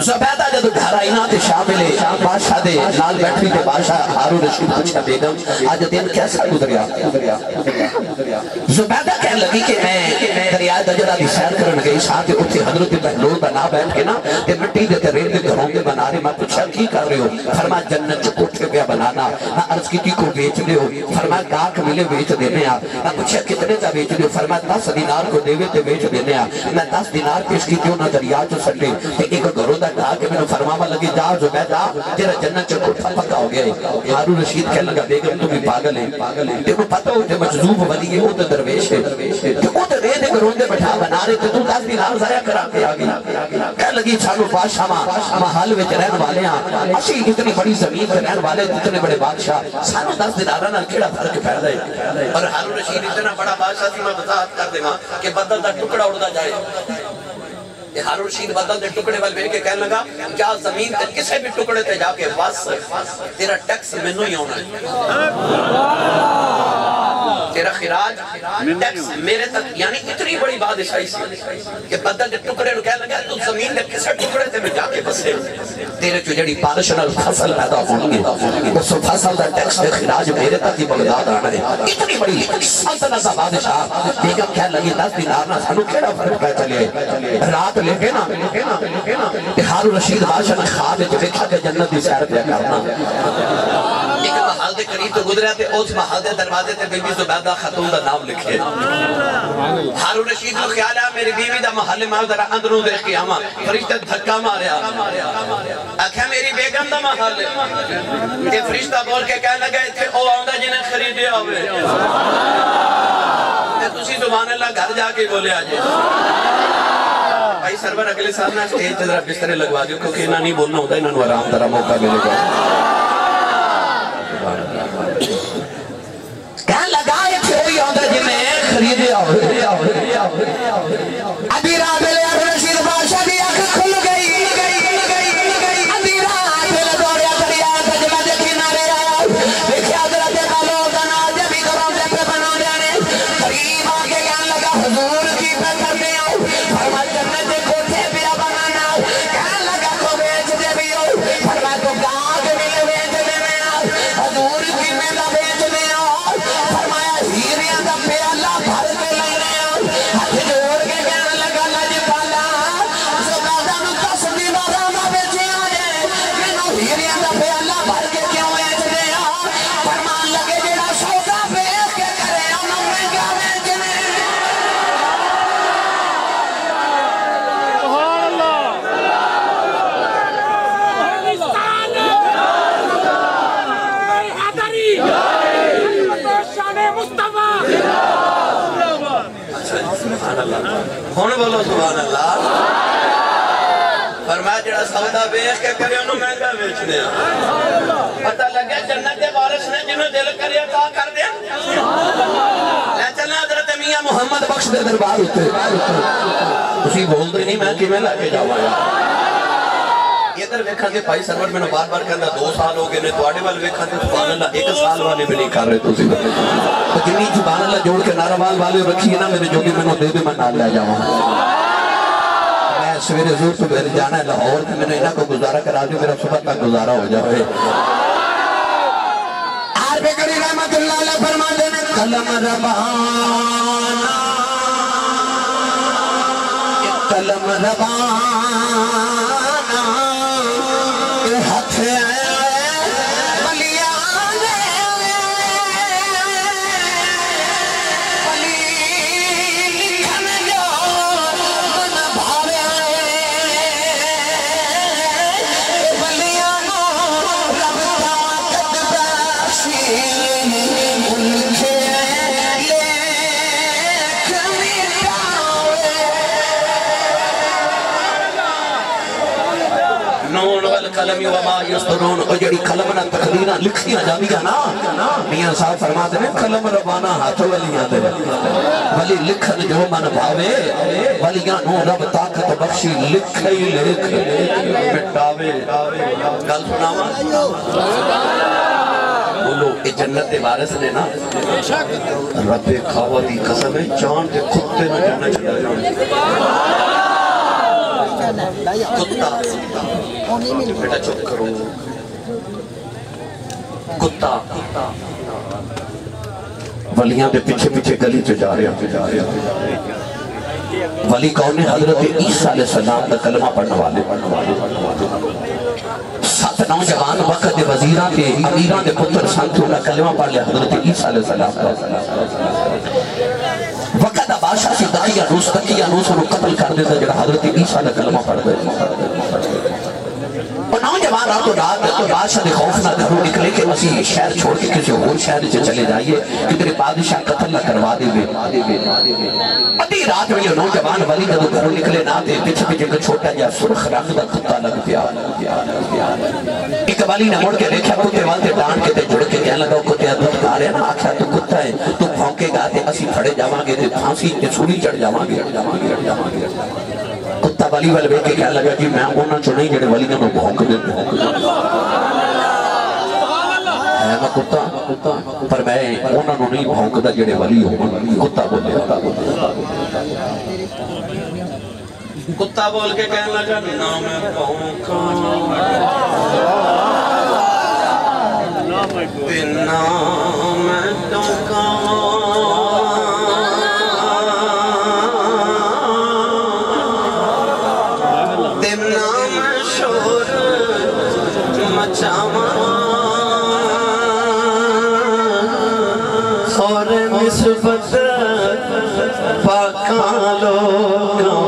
زبیدہ جدو گھر آئی نا تے شاملے بادشاہ دے نال بیٹھوی تے بادشاہ ہارون رشید پوچھا بیگم آج دن کیسا گزریا زبیدہ کہنے لگی کہ میں دریا دجلہ دی سیر کرن گئی ساتھ اتھے حضرت محلول دا نہ بیٹھ کے نا تے مٹی دے تے ریت دے گھروں دے بنا رہے میں پوچھا کی کر رہے ہو فرما جنت چ کوٹھے پہ بنانا میں عرض کی کو بیچ دے ہو فرما گاہک ملے بیچ دینے آپ میں پوچھا کتنے کا بیچ دے ہو فرما 10 دینار کو دیوے تے بیچ دینے آپ میں 10 دینار پیش کی کیوں نہ دریا چ سٹے ایک گھروں دا ڈھا کے میں نے فرماوا لگی جا زبیدہ تیرا جنت چ کوٹھا پکا ہو گیا ہے ہارون رشید کہنے لگا بیگم تو بھی پاگل ہے تیرے پتہ ہو تے مجذوب ولی ہے وہ تے درویش ہے کہ وہ تے رے دے گھروں دے بٹھا بنا رہے تے تو 10 دینار ضائع کرا کے آ گئی کہنے لگی سانو بادشاہ محل وچ رہن والے ہیں اسی اتنی بڑی زمین تے رہن والے اتنے بڑے بادشاہ سانو 10 دینار نال کیڑا فرق پیدا ہے اور ہارون رشید اتنا بڑا بادشاہ سی میں وضاحت کر دے کہ بدل دا ٹکڑا اڑدا جائے ہارون رشید بدل دے ٹکڑے وال بیٹھ کے کہنے لگا کیا زمین تے کسے بھی ٹکڑے تے جا کے بس تیرا ٹیکس مینوں ہی ہونا ہے تیرا خراج ٹیکس میرے تک یعنی اتنی بڑی بادشاہی سی کہ بدل دے ٹکڑے نو کہنے لگا تو زمین دے کسے ٹکڑے تے میں جا کے بسے تیرے جو جڑی پارشنل فصل پیدا ہونگی اس فصل دا ٹیکس دے خراج میرے تک ہی بغداد آنا ہے اتنی بڑی سلطنت دا بادشاہ بیگم کہنے لگی 10 دینار نہ سانو کیڑا فرق پہ چلے رات لیٹے نا کہ ہارون رشید بادشاہ نے خواب جو دیکھا کہ جنت دی سیر پہ کرنا ایک محل دے قریب تو گزریا تے اس محل دے دروازے تے بی بی زبیدہ خاتون دا نام لکھے ہارون رشید کو خیال ہے میری بیوی دا محل میں ذرا اندروں دیکھ کے آما فرشتہ دھکا ماریا آکھا میری بیگم دا محل تے فرشتہ بول کے کہنے لگا اتھے او آندہ جنہیں خریدے آوے تے تسی سبحان اللہ گھر جا کے بولے آجے بھائی سرور اگلے سال نا سٹیج ذرا بسترے لگوا دیو کیونکہ انہاں نہیں بولنا ہوتا انہاں نو آرام طرح موقع ملے گا کہاں لگائے تھے ہوئی آدھا جنہیں خریدے ابھی رات لے ہارون رشید بادشاہ دی آنکھ کھل گئی ابھی رات لے دوڑیا دریا دجلہ دے کنارے کون بولو سبحان اللہ فرمایا جڑا سودا بیچ کے کرے انہوں مہنگا بیچنے پتہ لگا جنت کے وارث نے جنہوں دل کریا تا کر دیا لے چلنا حضرت میاں محمد بخش دے دربار ہوتے اسی بول دے نہیں میں کہ میں لے جاؤں یہ در ویکھا کہ بھائی سرور میں نے بار بار کہنا 2 سال ہو گئے نے تو آڑے والے ویکھا کہ سبحان اللہ 1 سال والے بھی نہیں کر رہے تو جنہی سبحان اللہ جوڑ کے ناروال والے رکھی ہے نا میرے جو بھی میں نے دے دے میں نال لے جاؤں میں سویرے زور تو بہر جانا ہے لاہور کہ میں نے انہاں کو گزارا کرا دیا میرا صبح تک گزارا ہو جائے عرب کری رحمت اللہ علیہ فرما دینے قلم ربانا قلم ربانا قلمی وما یسترون اور جڑی قلمنا تقدیرہ لکھیاں جاندیاں نا میاں صاحب فرماتے ہیں قلم ربانا ہاتھ ولیاں دے ولی لکھن جو من بھاوے ولیاں نو رب طاقت بخشی لکھے لکھ مٹاوے گل سناوا بولو اے جنت وارث نے نا رب کھاوا دی قسم ہے چاند دے کتے نہ جنت چلا جاؤں کتا بیٹا چپ کرو کتا ولیاں دے پیچھے پیچھے گلی چ جا رہے ولی کون ہے حضرت عیسیٰ علیہ السلام دا کلمہ پڑھنے والے 7 نوجوان وقت دے وزیران دے امیران دے پتر سنتوں دا کلمہ پڑھ لیا حضرت عیسیٰ علیہ السلام وقت بادشاہ سے دقیہ روس انہوں قتل کر دیتا جڑا حضرت عیسیٰ علیہ کلمہ پڑھ دے اور نوجوان رات و رات بادشاہ نے خوف نہ گھروں نکلے کہ مسیح شہر چھوڑ کے کسی اور شہر سے چلے جائیے کہ تیرے بادشاہ قتل نہ کروا دے ادھی رات میں یہ نوجوان ولی جب گھروں نکلے نہ دے پیچھے پیچھے کا چھوٹا یا سرخ رنگ دا کتا لگ پیا ایک ولی نے مڑ کے دیکھا کتے والے ڈانٹ کے تے جڑ کے کہنے لگا کتے دودھ کھا رہے نا آکھا تو کتا ہے تو بھونکے گا تے اسی پھڑے جاواں گے تے پھانسی تے سولی چڑھ جاواں گے کتا ولی والے بیٹھ کے کہنے لگا جی میں انہاں چوں نہیں جڑے ولی نے بھونک دے ہے نا کتا پر میں انہاں نوں نہیں بھونکدا جڑے ولی ہون کتا بولے کتا بول کے کہنے لگا نا میں بھونکاں بنا میں ڈونکاں اور نسبت پاکاں لوگاں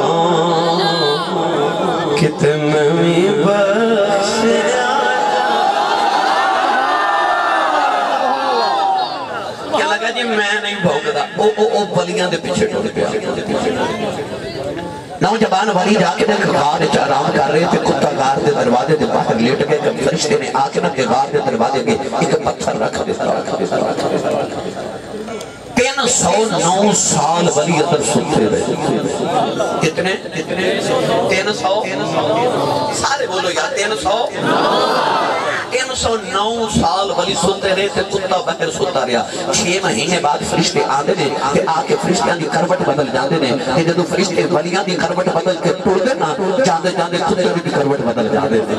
کتنے میں بخشیا کیا لگا جی میں نہیں بھوکتا او ولیاں دے پیچھے ٹوڑ پیا نوجوان ولی جا کے دیکھ غار چا آرام کر رہے تھے کتا غار دے دروازے دے باہر لیٹ گئے کہ فرشتے نے آکے نہ کہ غار دے دروازے کے ایک پتھر رکھ دیتا 309 سال ولی ادھر سنتے رہے کتنے 300 سارے بولو یا 309 سال ولی سنتے رہے تھے کتا بہر سنتا رہا 6 مہینے بعد فرشتے آدھے نے کہ آکے فرشتیاں دی کروٹ بدل جاندے نے کہ جدو فرشتے ولیاں دی کروٹ بدل کے ٹوڑ دے نا جاندے جاندے کتے دی کروٹ بدل جاندے نے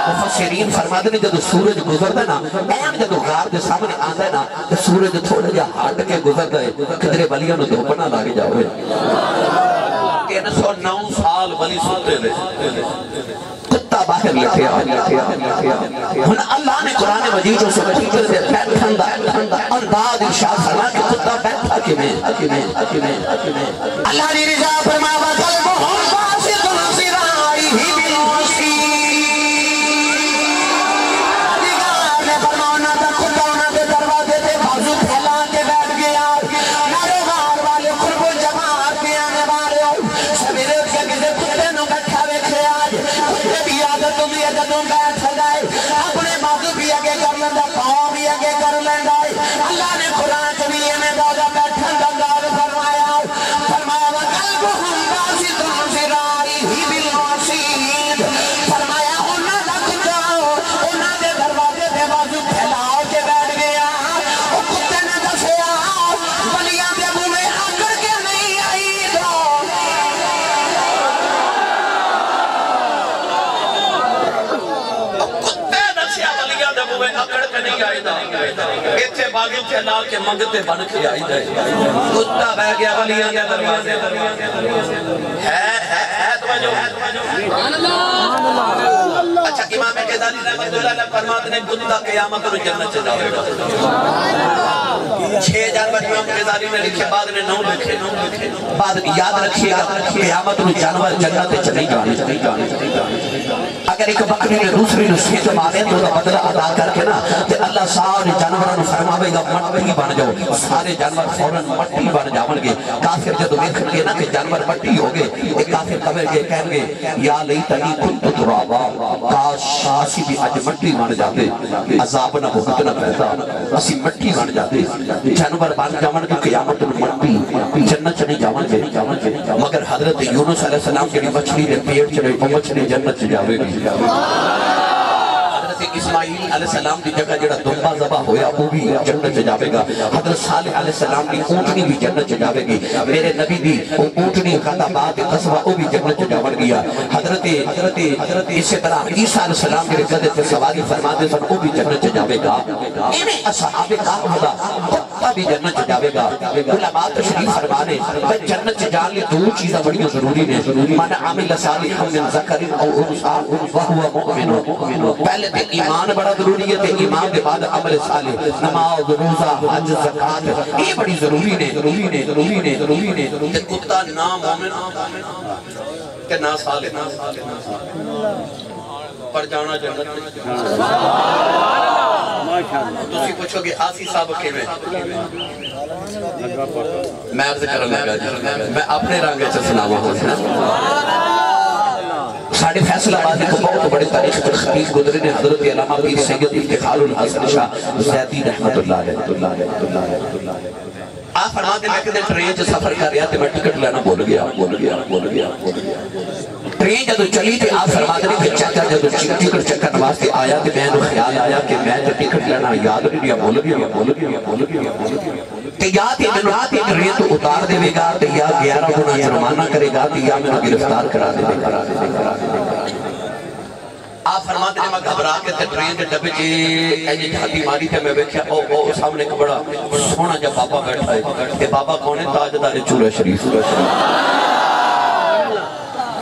مفسرین فرماتے ہیں جدو سورج گزر دے نا این جدو غار دے سامنے آندے نا تو سورج تھوڑا جا ہٹ کے گزر دے کدرے ولیاں نو دھوپنا لاگے جاؤے 309 سال ولی سنتے رہے کتا باہر لٹھیا ہن اللہ نے قرآن مجید سے بچیتے سے بیٹھن دا انداز ارشاد فرما کہ کتا بیٹھا کہ میں اللہ نے رضا فرما وَقَلْبُهُمْ بَاسِطٌ ذِرَاعِهِ بِالْوَصِيِّ دروازے تے بازو پھیلا کے بیٹھ گیا نارے غار والے قرب الجماعت کے آنے والے کے نہیں آئی دا ایتھے باغی چلا کے منگتے بن کے آئی دے کتا بہ گیا ولیاں کے دروازے ہے توجہ اچھا امام غزالی رحمت اللہ علیہ فرماتے ہیں کتا قیامت اور جنت سے جاوے گا 6 جانور امام غزالی نے لکھے بعد نے 9 لکھے بعد یاد رکھیے گا قیامت اور جانور جنت سے نہیں جانے اگر ایک بکری نے دوسری نے سیت مارے تو بدلہ ادا کر کے نا کہ اللہ سارے جانوروں فرماوے گا مٹی بن جاؤ سارے جانور فوراً مٹی بن جاؤں گے کافر جدو دیکھن گے نا کہ جانور مٹی ہو گے ایک کافر کبھر گے کہیں گے یا لیتنی کنت ترابا کاش آسی بھی آج مٹی بن جاتے عذاب نہ بھگت نہ پیدا اسی مٹی بن جاتے جانور بن جاؤں گے قیامت مٹی جنت چلی جاؤں گے مگر حضرت یونس علیہ السلام کے لیے مچھلی نے پیڑ چلے وہ مچھلی جنت سے جاوے گی حضرت اسماعیل علیہ السلام کی جگہ جڑا دنبا ذبح ہویا وہ بھی جنت سے جاوے گا حضرت صالح علیہ السلام کی اونٹنی بھی جنت سے جاوے گی میرے نبی بھی اونٹنی خطا بات قصبہ وہ بھی جنت سے جاوڑ گیا حضرت اسی طرح عیسیٰ علیہ السلام کے قدر سے سواری فرماتے سن وہ بھی جنت سے جاوے گا انہیں اصحاب کام ہوگا کتا بھی جنت سے جاوے گا علماء تشریف فرمانے جنت سے جان لی 2 چیزیں بڑی ضروری نے من عمل صالحا من ذکر او انثى وهو مؤمن پہلے تے ایمان بڑا ضروری ہے تے ایمان کے بعد عمل صالح نماز روزہ حج زکات یہ بڑی ضروری نے تے کتا نہ مومن کہ نہ صالح پر جانا جنت تسی پوچھو گے آسی صاحب کے میں عرض کرنے لگا میں اپنے رنگ سے سناوا ہوں ساڑھے فیصلہ آبادی کو بہت بڑے تاریخ پر خطیب گزرے نے حضرت علامہ پیر سید افتخار الحسن شاہ زیدی رحمت اللہ علیہ آپ فرماتے ہیں کہ ٹرین جو سفر کر رہا تھے میں ٹکٹ لینا بول گیا ٹرین جدو چلی تھی آپ فرماتے ہیں کہ چکر جدو ٹکٹ چکر نواستے آیا تھے میں نے خیال آیا کہ میں جو ٹکٹ لینا یاد نہیں دیا بول گیا کہ یا تی میں نے ٹرین تو اتار دے گا کہ یا 11 گنا جرمانہ کرے گا کہ یا میں نے گرفتار کرا دے گا آپ فرماتے ہیں میں گھبرا کے تھے ٹرین کے ڈبے جی ایجی جھاتی ماری تھے میں بیکھیا او سامنے کا بڑا سونا جب بابا بیٹھا ہے کہ بابا کون ہے تاجدار چورہ شریف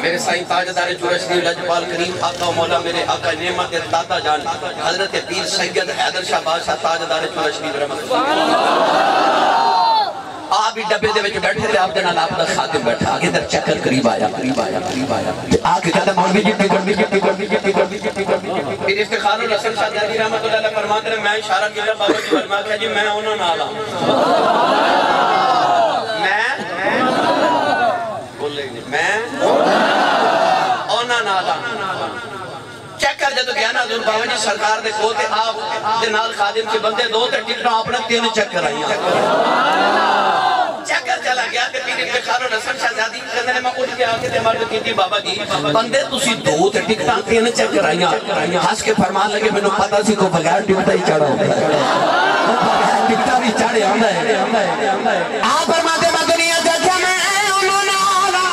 میرے سائن تاجدار چورہ شریف لجپال کریم آقا و مولا میرے آقا نعمت داتا جان حضرت پیر سید حیدر شاہ بادشاہ تاجدار چورہ شریف رحمت آپ بھی ڈبے دے وچ بیٹھے تھے آپ جنال آپ دا خادم بیٹھا آگے در چکر قریب آیا آگے کہتا مولوی جی پھر افتخار الحسن شاہ زیدی رحمت اللہ علیہ فرماتے ہیں میں اشارہ کیا بابا جی فرما کیا جی میں ہونا نالا میں ہونا نالا چکر جدو گیا نا حضور بابا جی سرکار دے کھولتے آپ جنال خادم کے بندے 2 تے ٹکٹوں اپنا 3 چکر آئیں چکر چلا گیا کہ پیر افتخار الحسن شاہ زیدی کہنے نے میں اٹھ کے آگے دے مرد کی تھی بابا جی بندے تسی 2 تے ٹکٹاں 3 چکر آئیں ہنس کے فرمان لگے میں نے پتا سی کو بغیر ٹکٹا ہی چڑھا ہوتا ہے بغیر ٹکٹا بھی چڑھے آندا ہے آپ فرماتے میں دنیا دیکھا میں انہوں نے آلا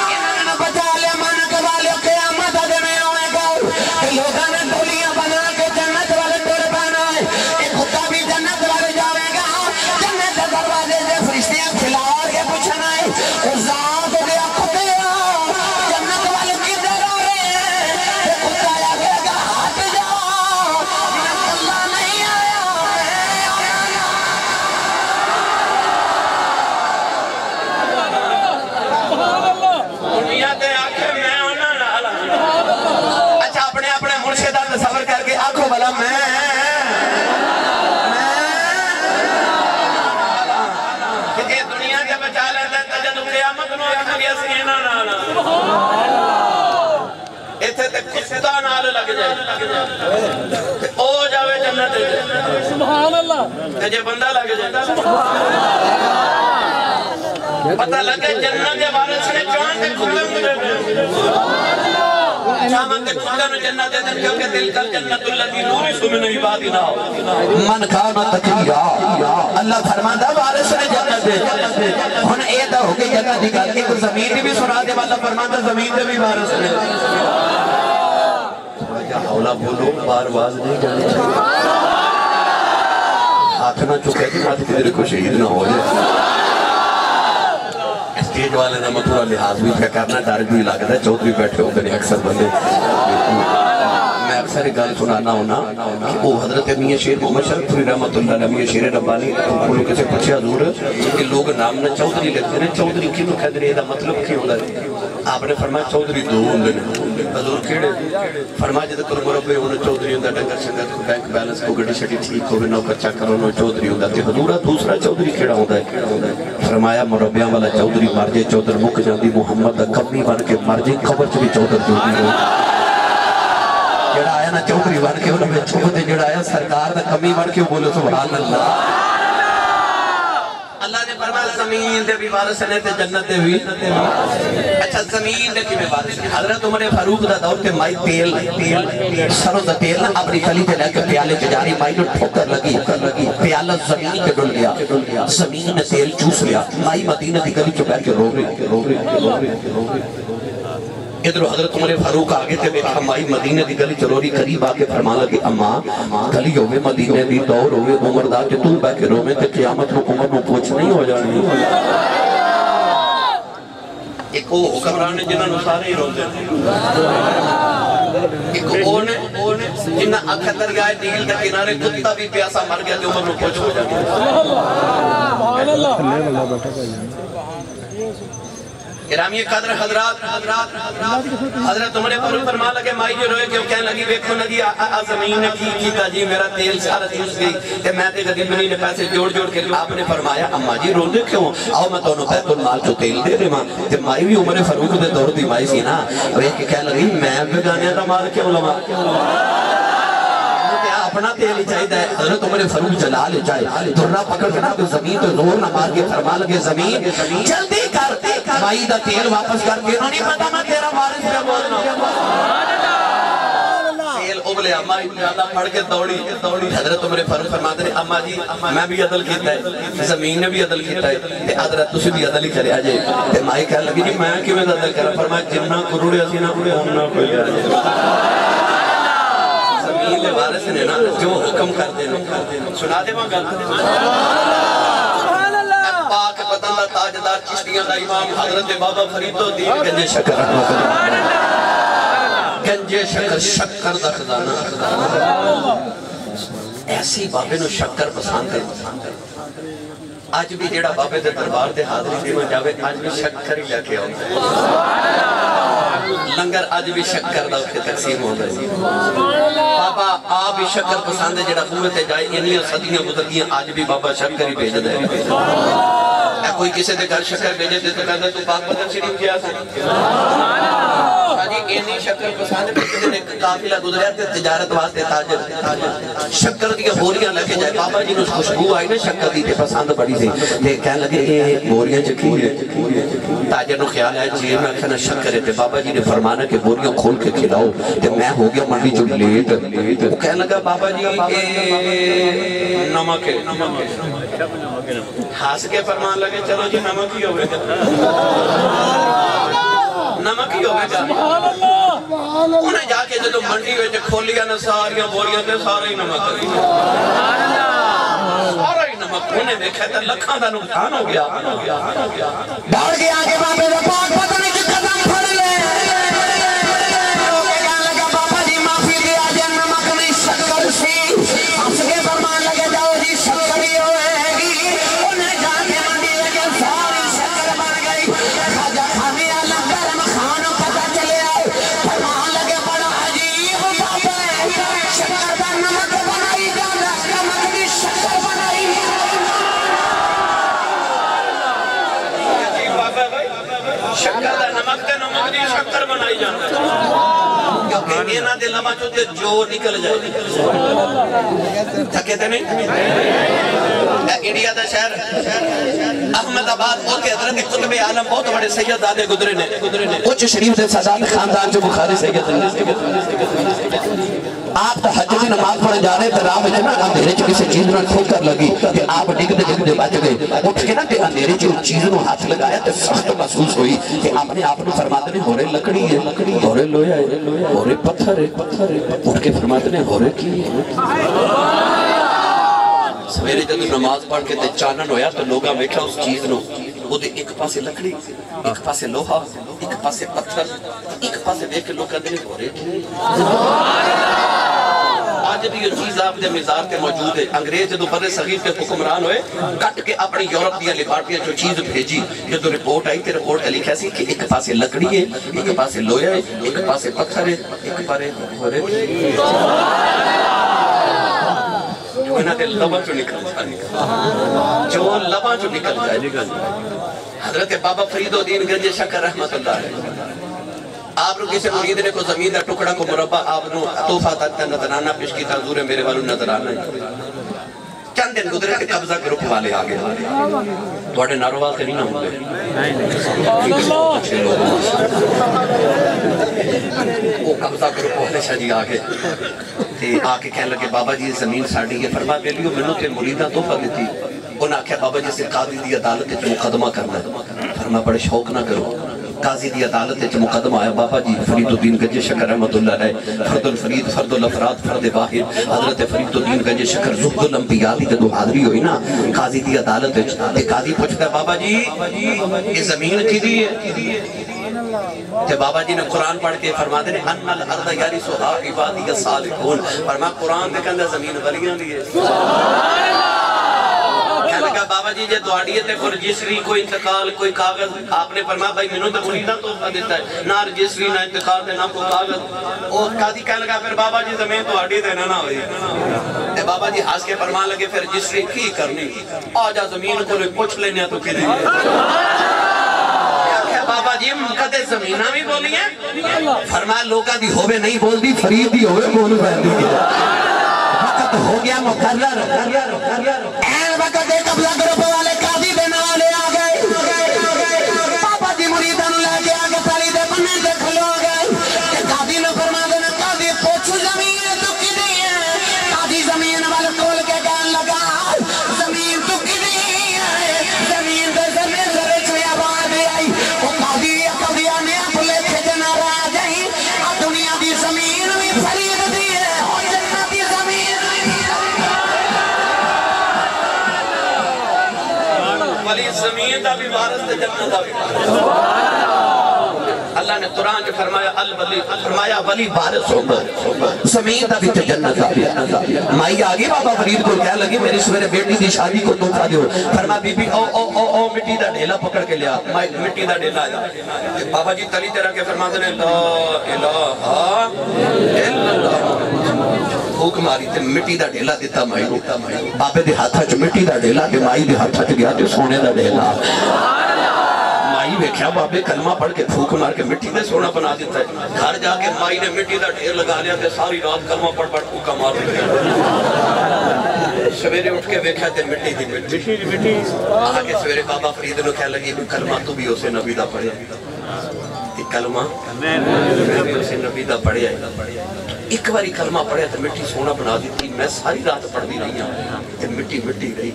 انہوں نے بچا لیا من قبال قیامت آدھے میں ہوئے گا کہ لوگاں نے ڈولیاں بنا کے جنت والے ٹوڑ پہنا ہے ایک خدا بھی جنت والے جاوے گا جنت دروازے سے فرشتیاں کھلاور کے پوچھنا ہے اس ذات ہو گیا کھتے جنت والے کدھر ہو رہے ہیں کہ خدا آگے گا ہٹ جاؤ اللہ نہیں آیا دنیا تے آکھے میں ہونا نالا اچھا اپنے اپنے مرشدہ تصور کر کے آنکھوں بلا میں کہ دنیا کے بچا لیتا ہے تجد قیامت نو آکھا گیا سینا نالا ایتھے تے کتا نال لگ جائے او جاوے جنت سبحان اللہ کہ جے بندہ لگ جائے پتہ لگے جنت کے وارث نے چوان تے کھلے مجھے چاہمان تے کھلے جنت دے دن کیونکہ دل کل جنت اللذی نوری سمن عبادنا من کانا تقیہ اللہ فرماندہ وارث نے جنت دے ہن ایدہ ہو گئی جنت دی گل ایک زمین بھی سنا دے والا فرماندہ زمین دے بھی وارث نے حولا بولو بار باز نہیں جانے چاہیے ہاتھ نہ چکے کہ مات کدھر کو شہید نہ ہو جائے اسٹیج والے نے مطورہ لحاظ بھی پہ کرنا ڈر بھی لگتا ہے چودھری بیٹھے ہو گئے اکثر بندے میں اکثر ایک گل سنانا ہونا کہ وہ حضرت میاں شیر محمد شرف پوری رحمت اللہ علیہ میاں شیر ربانی کلوں کسے پوچھے حضور کہ لوگ نام نہ چودھری لگتے ہیں چودھری کیوں کہتے ہیں یہ مطلب کیوں ہوتا ہے آپ نے فرمایا چودھری دو ہوں گے حضور کیڑے فرمایا جدہ کل مربع ہونا چودھری ہوتا ڈنگر شنگر کو بینک بیلنس کو گڑی شڑی ٹھیک ہوئے نوکر چاکر ہونا چودھری ہوتا کہ حضورہ دوسرا چودھری کیڑا ہوتا ہے فرمایا مربعہ والا چودھری مرجے چودھر مک جاندی محمد دا کمی بن کے مرجے خبر چ بھی چودھر چودھری ہوتا جڑا آیا نا چودھری بن کے انہوں میں چھوٹے جڑا آیا سرکار دا کمی بن کے بولو سبحان اللہ اللہ نے فرمایا زمین دے بھی وارث نے تے جنت دے بھی اچھا زمین دے کی میں وارث نے حضرت عمر فاروق دا دور تے مائی تیل سروں دا تیل نا اپنی کلی تے لے کے پیالے چ جاری مائی نو ٹھوکر لگی پیالہ زمین تے ڈل گیا زمین نے تیل چوس لیا مائی مدینہ دی گلی چ بیٹھ کے رو رہی ادھر حضرت عمر فاروق آگے تے بیٹھا مائی مدینہ دی گلی چروری قریب آکے فرما لگے اماں گلی ہوئے مدینہ دی دور ہوئے عمر دا کہ تم بیٹھے رو میں تے قیامت میں عمر میں پوچھ نہیں ہو جانی ایک وہ حکمران نے جنہاں نسارے ہی روتے ہیں ایک وہ نے جنہاں اکھر دریائے نیل دے کنارے کتا بھی پیاسا مر گیا تے عمر میں پوچھ ہو جانی گرامی قدر حضرت عمر فاروق فرما لگے مائی جو روئے کیوں کہنے لگی ویکھو نگی زمین نے کی تا جی میرا تیل سارا چوس گئی تے میں تے غریب بنی نے پیسے جوڑ کے آپ نے فرمایا اماں جی رو دے کیوں آؤ میں تو بیت المال چو تیل دے دے ماں تے مائی بھی عمر فاروق دے دور دی مائی سی نا ویکھ کہنے لگی میں بگانیاں دا مال کیوں لما اپنا تیل ہی چاہیے ہے حضرت عمر فاروق جلال چاہیے درہ پکڑ کے نا زمین تو زور نہ مار کے فرما لگے زمین جلدی کر مائی دا تیل واپس کر کے انہوں نہیں پتا میں تیرا وارث پہ بولنا تیل ابلے اماں اللہ پڑھ کے دوڑی حضرت عمر فاروق فرماتے ہیں اماں جی میں بھی عدل کیتا ہے زمین نے بھی عدل کیتا ہے حضرت تسی بھی عدل ہی کرے آجے مائی کہنے لگی جی میں کیوں میں عدل کرا فرمایا جنہ کروڑے اسی نہ کوئی ہم نہ کوئی زمین وارث نے نا جو حکم کر دینا سنا دے وہاں گل پاک پتن دا تاجدار چشتیاں دا امام حضرت بابا فرید الدین گنج شکر گنج شکر شکر دا خزانہ ایسی بابے نو شکر پسند کر آج بھی جیڑا بابے دے دربار دے حاضری دیما جاوے آج بھی شکر ہی لکھے ہوتے لنگر آج بھی شکر دا کے تقسیم ہوتا ہے بابا آپ بھی شکر پسند ہے جیڑا قوت جائے انہی صدیاں گزرگیاں آج بھی بابا شکر ہی بھیج دے کوئی کسی دے گھر شکر بھیجے دے تو کہتا ہے تو پاک بدن شریف کیا سا جی انہی شکر پسند ہے کسی دے قافلہ گزریا تے تجارت واسطے تاجر شکر دی ہوریاں لگے جائے بابا جی نے خوشبو آئی نا شکر دی تے پسند بڑی سی تے کہنے لگے یہ بوریاں چکی ہے تاجر نو خیال ہے جی میں کہنا شکر ہے تے بابا جی نے فرمانا کہ بوریاں کھول کے کھلاؤ تے میں ہو گیا منڈی جو لیٹ وہ کہنے لگا بابا جی نمک ہے ہاس کے فرمان لگے چلو جی نمک ہی ہوئے گا نمک ہی ہوئے گا انہیں جا کے جدو منڈی ہوئے کھولیا نا ساریاں بوریاں تے سارا ہی نمک سارا ہی نمک انہیں دیکھا تھا لکھاں دا نقصان ہو گیا بڑھ گیا آگے بابے دا پاک پتہ نہیں کہ قدم پھڑ لے کہنے لگا بابا جی معافی دیا جن نمک نہیں شکر سی ہنس کے فرمان لگے جاؤ جی شکر ہی ہوئے گی انہیں جا کے منڈی لگے ساری شکر بن گئی خاجہ خامی عالم گرم خانوں پتہ چلے آئے فرمان لگے بڑا عجیب بابے شکر دا نمک بنائی جانا نمک بھی شکر بنائی شکر دا نمک تے نمک دی شکر بنائی جانا کیونکہ اینا دے لمحہ چوتے جو نکل جائے تھکے تے نہیں انڈیا دا شہر احمد آباد اور کے حضرت قطب عالم بہت بڑے سید دادے گزرے نے کچھ شریف دے سادات خاندان جو بخاری سید آپ تہجد کی نماز پڑھنے جا رہے تھے، راہ میں نا اندھیرے چ کسی چیز نہ ٹھوکر لگی کہ آپ ڈگدے بچ گئے، اٹھ کے نا تے اندھیرے چ چیز نو ہاتھ لگایا تے سخت محسوس ہوئی کہ اپنے آپ نو فرماتے نے ہورے لکڑی ہے، ہورے لوہا ہے، ہورے پتھر ہے، اٹھ کے فرماتے نے ہورے کی ہے۔ سویرے جب نماز پڑھ کے تے چانن ہویا تو لوگاں بیٹھا اس چیز نو، وہ دے ایک پاسے لکڑی، ایک پاسے لوہا، ایک پاسے پتھر، ایک پاسے دیکھ کے لوگاں دے ہورے کی آج بھی یہ چیز آپ دے مزار کے موجود ہے۔ انگریز جدو بر صغیر کے حکمران ہوئے، کٹ کے اپنی یورپ دیا لیبارٹیاں جو چیز بھیجی، جدو رپورٹ آئی تے رپورٹ لکھا سی کہ ایک پاسے لکڑی ہے، ایک پاسے لوہا ہے، ایک پاسے پتھر ہے، ایک پاسے ہورے جو انہاں دے لباں چو نکل جائے، جو لباں چو نکل جائے۔ حضرت بابا فرید الدین گنج شکر رحمت اللہ علیہ، آپ نے کسی مرید نے کو زمین دا ٹکڑا کو مربع آپ نے توفہ تا نظرانہ پیش کی، حضور میرے والو نظرانہ ہے۔ چند دن گزرے کہ قبضہ گروپ والے آگے، توڑے ناروال سے نہیں نہ ہوں گے، وہ قبضہ گروپ والے شاہ جی آگے آکے کہنے لگے بابا جی زمین ساڑھی ہے، فرما بے لیو میں نے تے مریدہ توفہ دیتی، انہاں کہا بابا جی سے قاضی دی عدالت ہے مقدمہ کرنا ہے، فرما بڑے شوق نہ کرو، قاضی دی عدالت ہے مقدمہ آیا، بابا جی فرید الدین گنج شکر رحمت اللہ علیہ، فرد الفرید فرد الافراد فرد واحد، حضرت فرید الدین گنج شکر زہد الانبیاء دی جدو حاضری ہوئی نا قاضی دی عدالت ہے، قاضی پوچھتا ہے بابا جی یہ زمین کی دی ہے؟ کہ بابا جی نے قرآن پڑھ کے فرماتے ہیں ان الارض یرثھا عبادی الصالحون، فرما قرآن دے کہندا زمین ولیاں دی ہے۔ کہنے لگا بابا جی جے دوڑیے تے کوئی رجسٹری کوئی انتقال کوئی کاغذ، آپ نے فرمایا بھائی میں نے تو مریدہ توفہ دیتا ہے، نہ رجسٹری نہ انتقال دے نہ کوئی کاغذ۔ اور قاضی کہنے لگا پھر بابا جی زمین دوڑی دینا نہ ہوئی، اے بابا جی ہاس کے فرمان لگے پھر رجسٹری کی کرنی، آجا زمین کو پوچھ لینے تو کی دیں بابا جی مقدر زمینہ بھی بولی ہیں، فرمایا لوگا دی ہوئے نہیں بول دی، فرید دی ہوئے بول بیندی ہے، وقت ہو گیا مقرر، این وقت ایک قبضہ گروپ والے قاضی دینا والے آگئے، بابا جی مریدان لے کے آگے پہلی دے بنے دے کھلو گئے، کہ قاضی نے فرما دینا قاضی پوچھو زمین تو کی دی ہے، قاضی زمین والے کھول کے گان لگا، زمین تو کی دی ہے، زمین دے زمین زرے چھویا آباد آئی، وہ قاضی قضیہ نے اپلے تھے جنا رہا جائیں، دنیا دی زمین بھی فرید دی ہے، اور جنہ دی زمین ولی زمین دا بھی وارث تے جنت دا بھی وارث۔ اللہ نے قرآن جو فرمایا ولی وارث ہوگا، زمین دا بھی تے جنت دا بھی۔ مائی آگئی بابا فرید کو کہہ لگی میری سویرے بیٹی دی شادی کو توفہ دیو، فرما بی بی او مٹی دا ڈھیلا پکڑ کے لیا، مٹی دا ڈھیلا آیا، بابا جی تلی تیرہ کے فرما دینے لا الہ الا اللہ، پھوک ماری تے مٹی دا ڈھیلا دیتا مائی رو، بابے دے ہاتھا چو مٹی دا ڈھیلا تے مائی دے ہاتھا چو گیا تے سونے دا ڈھیلا، مائی ویکھیا بابے کلمہ پڑھ کے پھوک مار کے مٹی دے سونا بنا دیتا ہے، گھر جا کے مائی نے مٹی دا ڈھیر لگا لیا تے ساری رات کلمہ پڑھ پھوکا مار دیا، سویرے اٹھ کے ویکھیا تے مٹی دی مٹی، آگے سویرے بابا فرید نے کہہ لگی کلمہ تو بھی اسے نبی دا پڑھے، کلمہ بھی اسے نبی دا پڑھے، ایک باری کلمہ پڑھے تو مٹی سونا بنا دیتی، میں ساری رات پڑھ دی رہی ہوں کہ مٹی مٹی رہی۔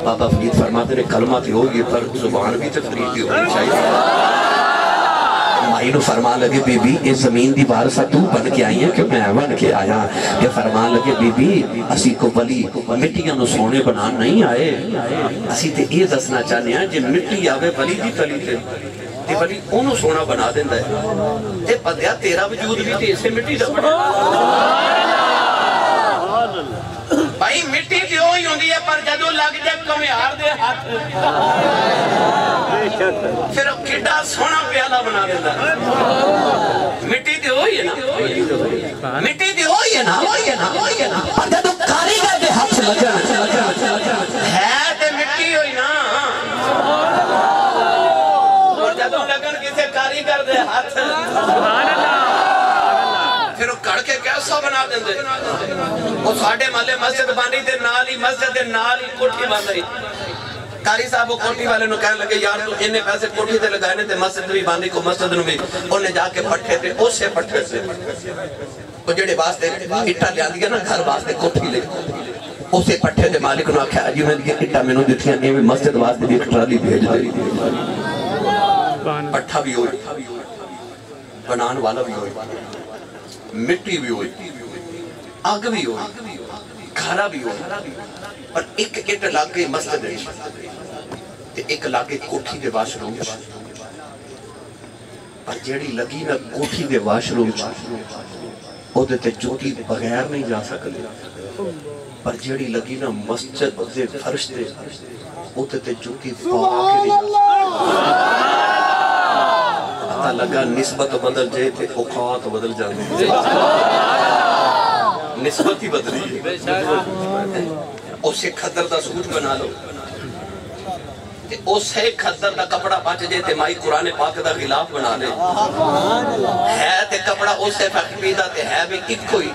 بابا فرید فرماتے نے کلمہ تھی ہوگی پر زبان بھی تو فرید دی ہونی چاہیے۔ مائی نو فرما لگے بی بی اس زمین دی وارثہ تو بن کے آئی ہیں کہ میں بن کے آیا، کہ فرما لگے بی بی اسی کو ولی مٹیاں نو سونے بنا نہیں آئے، اسی تے یہ دسنا چاہنے ہیں جے مٹی آوے ولی دی تلی تے تے ولی انہوں سونا بنا دیندہ ہے، تے پدیا تیرا وجود بھی تے اسے مٹی دا بنا، بھائی مٹی تے ہوئی ہوندی ہے پر جدو لگ جائے کمیار دے ہاتھ پھر کڈا سونا پیالہ بنا دیندہ ہے، مٹی تے ہوئی ہے نا، مٹی تے ہوئی ہے نا، پر جدو کاریگر دے ہاتھ لگا ہے تے مٹی ہوئی نا، اور جدو لگن کسے کاریگر دے ہاتھ پھر وہ کڑ کے کیسا بنا دیں دے، وہ ساڑھے مالے مسجد بانی دے نالی مسجد دے نالی کوٹھی بان رہی، کاری صاحب وہ کوٹھی والے نو کہنے لگے یار تو انہیں پیسے کوٹھی تے لگائے نے تے مسجد بھی بانی کو مسجد نو بھی انہیں جا کے پٹھے تے اسے پٹھے سے وہ جڑے واسطے اٹھا لیا دیا نا گھر واسطے کوٹھی لے اسے پٹھے دے مالک نے آکھا جی میں نے اٹھا میں نے دیتیاں ایویں مسجد واسطے بھی ایک ٹرالی بھیج دے پٹھا بھی ہوئی بنان والا بھی ہوئی مٹی بھی ہوئی آگ بھی ہوئی گھارا بھی ہوئی پر ایک اٹھ لگ گئی مسجد ہے ایک لگ گئی کوٹھی دے واش روم پر جیڑی لگی نا کوٹھی دے واش روم او دے تے جوتی بغیر نہیں جا سکتے پر جیڑی لگی نا مسجد دے فرش دے او تے جوتی پاوا کے نہیں جا سکتے پتہ لگا نسبت بدل جائے تے اوقات بدل جانے نسبت ہی بدلی اسے کھدر دا سوٹ بنا لو اسے کھدر دا کپڑا بچ جائے تے مائی قرآن پاک دا غلاف بنا لے ہے تے کپڑا اسے فقیدہ تے ہے بھی ایک کوئی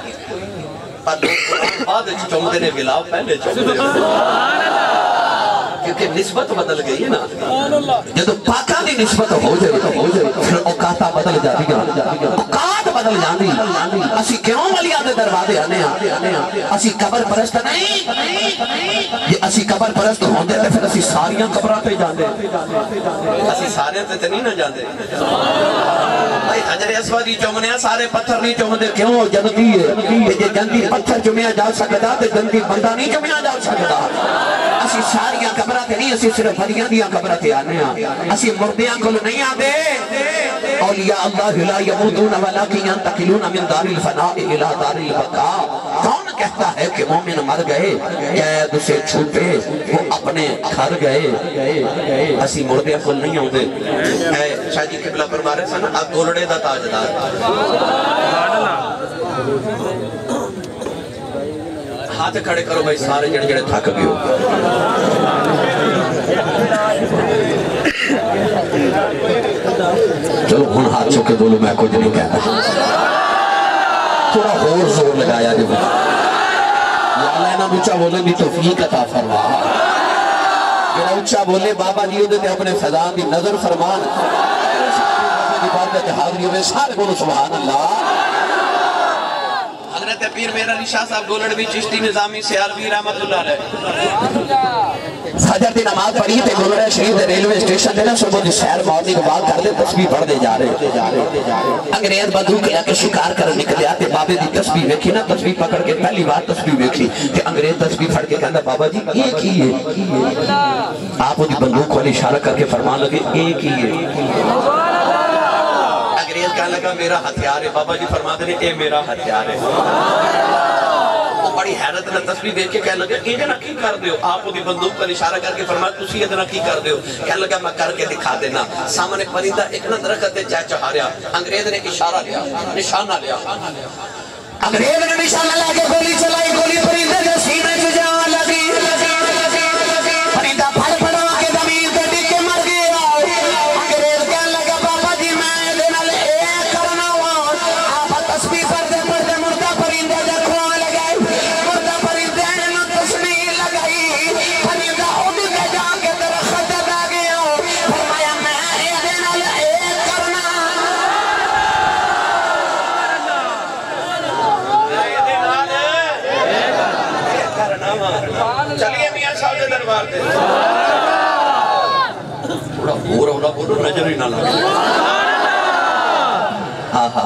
پر لوگ قرآن بعد چومدے نے غلاف پہلے چومدے کیونکہ نسبت بدل گئی ہے نا جب پاکہ دی نسبت ہو جائے پھر اوقاتہ بدل جاتی گا اوقات بدل جاندی اسی کیوں ولی آدھے دروازے آنے اسی قبر پرست نہیں یہ اسی قبر پرست ہوندے تھے پھر اسی ساریاں قبرہ پہ جاندے اسی سارے تے نہیں نہ جاندے بھائی حجر اسودی چومنے ہیں سارے پتھر نہیں چومنے کیوں جنتی ہے یہ جنتی پتھر چومیا جا سکتا تے جنتی بندہ نہیں چومیا جا سکتا اسی ساریاں قبرہ تے نہیں اسی صرف ہریاں دیاں قبرہ تے آنے ہیں اسی مردیاں کل نہیں آدے اولیاء اللہ لا یموتون ولیکن ینتقلون من دار الفناء الى دار البقاء کون کہتا ہے کہ مومن مر گئے قید سے چھوٹے وہ اپنے گھر گئے اسی مردیاں کل نہیں آدے شاہ جی قبلہ فرما رہے سن اب گولڑے دا تاجدار ہاتھ کھڑے کرو بھائی سارے جڑے جڑے تھک بھی ہو چلو ہن ہاتھ چوکے بولو میں کچھ نہیں کہتا تھوڑا اور زور لگایا جب یا اللہ نا اونچا بولے بھی توفیق عطا فرما میرا اونچا بولے بابا جی ہوتے اپنے فضان دی نظر فرمان عبادت حاضری ہوئے سارے بولو سبحان اللہ حضرت پیر میرا علی شاہ صاحب گولڑ بھی چشتی نظامی سیالوی رحمت اللہ علیہ فجر دی نماز پڑھی تے گولڑ شریف دے ریلوے اسٹیشن دے نا صبح دی سیر مارننگ واک کر دے تسبیح پڑھ دے جا رہے انگریز بندوق لے کے شکار کر نکلیا تے بابے دی تسبیح ویکھی نا تسبیح پکڑ کے پہلی بار تسبیح ویکھی تے انگریز تسبیح پھڑ کے کہندا بابا جی ایک ہی ہے آپ دی بندوق والی اشارہ کر کے فرمان لگے ایک ہی ہے انگریز کہنے لگا میرا ہتھیار ہے بابا جی فرما دے اے میرا ہتھیار ہے وہ بڑی حیرت نے تسبیح دیکھ کے کہنے لگا یہ جنا کی کر دیو آپ دی بندوق پر اشارہ کر کے فرمایا تسی یہ جنا کی کر دیو کہنے لگا میں کر کے دکھا دینا سامنے پرندہ ایک نہ درخت چہ چہا رہا انگریز نے اشارہ لیا نشانہ لیا انگریز نے نشانہ لے کے گولی چلائی گولی پرندہ جو سینے سے جا لگی پرندہ پھڑ پڑا کے زمین تے ڈگ کے مر گیا انگریز کہنے لگا بابا جی میں دے نال اے کرنا وا آپ تسبیح پڑھتے پڑھتے مردہ پرندہ جا کھوان لگے مردہ پرندے نے تسبیح لگائی پرندہ اڑ کے جا کے درخت آ گیا فرمایا میں دے نال اے کرنا چلیے میاں صاحب دے دربار دے تھوڑا اور بولو نظر ہی نہ لگے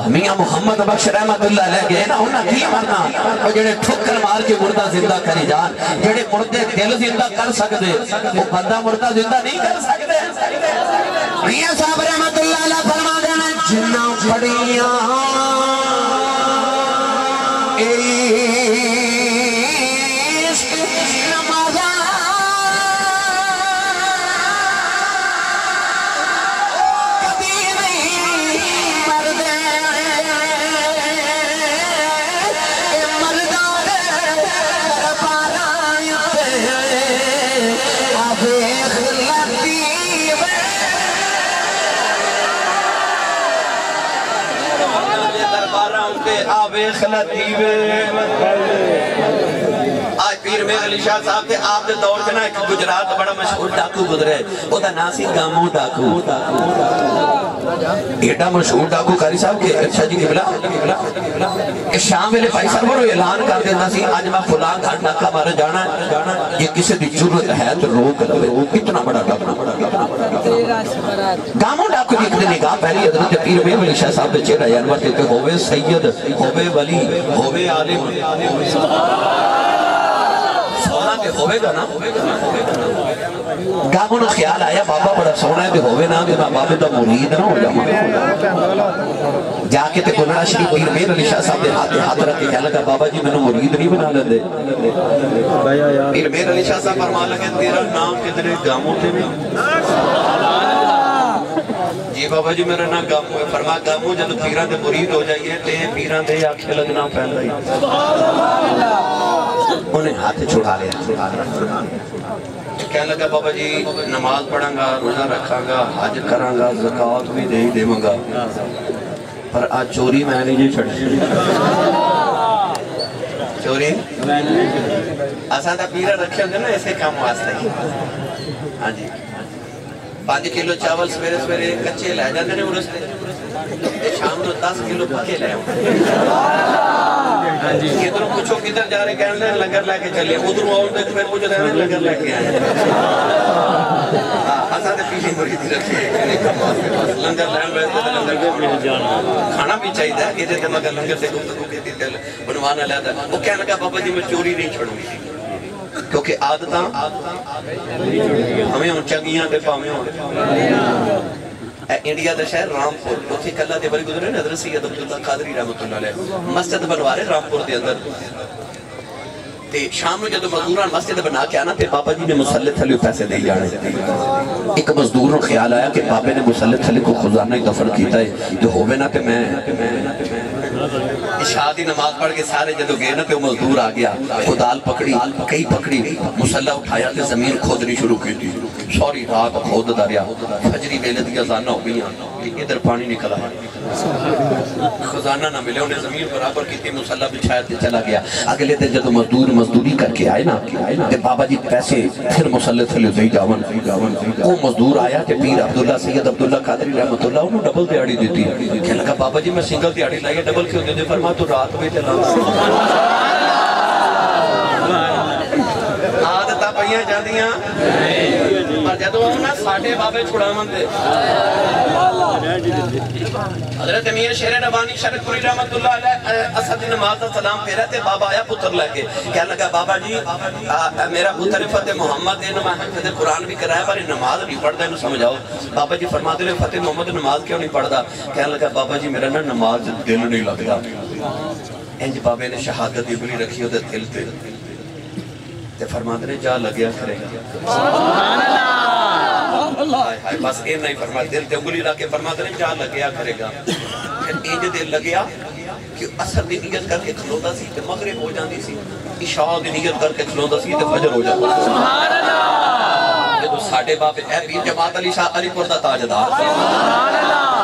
میاں محمد بخش رحمت اللہ علیہ گئے نا انہاں کی مرنا وہ جڑے ٹھکر مار کے مردہ زندہ کری جان جڑے مردے دل زندہ کر سکتے وہ بندہ مردہ زندہ نہیں کر سکتے میاں صاحب رحمت اللہ علیہ فرما دینا جنہ پڑیاں آج پیر میں علی شاہ صاحب تھے آپ دے دور کے نا ایک گجرات بڑا مشہور ڈاکو گزرے وہ دا ناسی گامو ڈاکو ایڈا مشہور ڈاکو قاری صاحب کہ اچھا جی قبلہ شام ویلے بھائی صاحب وہ اعلان کر دینا سی آج میں فلاں گھر ڈاکہ مارا جانا ہے یہ کسی دی جرت ہے تو روک لے کتنا بڑا ڈاکو گاموں ڈاکو دی ایک نگاہ پہلی حضرت پیر میں ولی شاہ صاحب دے چہرہ انور تے کہ ہووے سید ہووے ولی ہووے عالم سونا تے ہووے گا نا گاموں نے خیال آیا بابا بڑا سونا ہے تے ہووے نا کہ بابا دا مرید نہ ہو جاما جا کے تے گناہ شریف پیر میں ولی شاہ صاحب دے ہاتھ رکھ کے کہا لگا بابا جی میں نے مرید نہیں بنا لے دے پیر میں ولی شاہ صاحب فرما لگے تیرا نام کدھرے گاموں تے میں جی بابا جی میرا نام گاموں ہے فرما گاموں جب پیران دے مرید ہو جائیے تے پیران دے آنکھیں لگنا پہندا ہی انہیں ہاتھ چھوڑا لیا کہنے لگا بابا جی نماز پڑھاں گا روزہ رکھاں گا حج کراں گا زکاة بھی دے دے منگا پر آج چوری میں نہیں جی چھڑی چوری آسان تا پیرہ رکھے ہوندے نا ایسے کام واسطے ہی ہاں جی 5 کلو چاول سویرے سویرے کچھے لے جاندے نے ارستے شام تو 10 کلو پکے لے ادھر کچھو کدھر جا رہے کہنے لیں لنگر لے کے چلے ادھر آؤں دے پھر مجھے رہنے لنگر لے کے آئے آسان پیشی مرید رکھے لنگر لین بیٹھتے تھے لنگر کھانا بھی چاہیے تھا کہ دیتے مگر لنگر سے گفتگو کے دیتے بنوانا لیتا وہ کہنے لگا بابا جی میں چوری نہیں چھڑوں کیونکہ عادتاں ہمیں ان چنگیاں دے پاہمیں ہوں انڈیا دا شہر رامپور اتھے کلہ دے بری گزرے حضرت سید عبداللہ قادری رحمت اللہ علیہ مسجد بنوارے رامپور دے اندر تے شام میں جدو مزدوران مسجد بنا کے آنا تے بابا جی نے مسلح تھلے پیسے دے جانے ایک مزدور نے خیال آیا کہ بابے نے مسلح تھلے کو خزانہ ہی دفن کیتا ہے جو ہووے نا تے میں شادی نماز پڑھ کے سارے جدو گئے نا تے وہ مزدور آ گیا خدال پکڑی کئی پکڑی مسلح اٹھایا تے زمین کھودنی شروع کی تھی سوری رات کھود داریا فجری بیلے دیا زانہ ہو گئی کہ ادھر پانی نکلا خزانہ نہ ملے انہیں زمین برابر کی تھی مسلح بچھایا تے چلا گیا اگلے دن جدو مزدوری کر کے آئے نا تے بابا جی پیسے پھر مسلح تھلے دے جاون وہ مزدور آیا کہ پیر عبداللہ سید عبداللہ قادری رحمت اللہ انہوں ڈبل دیاڑی دیتی کہ لگا بابا جی میں سنگل دیاڑی لائے ڈبل کیوں دے فرما تو رات میں چلا عادتہ پہیاں جاندیاں پر جدو ہم نا ساٹھے بابے چھڑا من دے حضرت میاں شیر ربانی شرک پوری رحمت اللہ علیہ اسد نماز سلام پہ رہتے بابا آیا پتر لے کے کہنے لگا بابا جی میرا پتر فتح محمد ہے فتح قرآن بھی کرایا پر نماز نہیں پڑھ دا انہوں سمجھاؤ بابا جی فرماتے لے فتح محمد نماز کیوں نہیں پڑھ دا کہنے لگا بابا جی میرا نا نماز دل نہیں لگ دا انج بابے نے شہادت دیبلی رکھی ہوتے دل تے تے فرماتے نے جا لگیا کرے گا بس اے نہیں فرماتے دل تے انگلی رکھے فرماتے نے جا لگیا کرے گا پھر انج دل لگیا کہ اثر دی نیت کر کے کھلوتا سی تے مغرب ہو جاندی سی عشاء دی نیت کر کے کھلوتا سی تے فجر ہو جاندی سی سبحان اللہ یہ تو ساڑھے باپ اے پیر جماعت علی شاہ علی پردہ تاجدار سبحان اللہ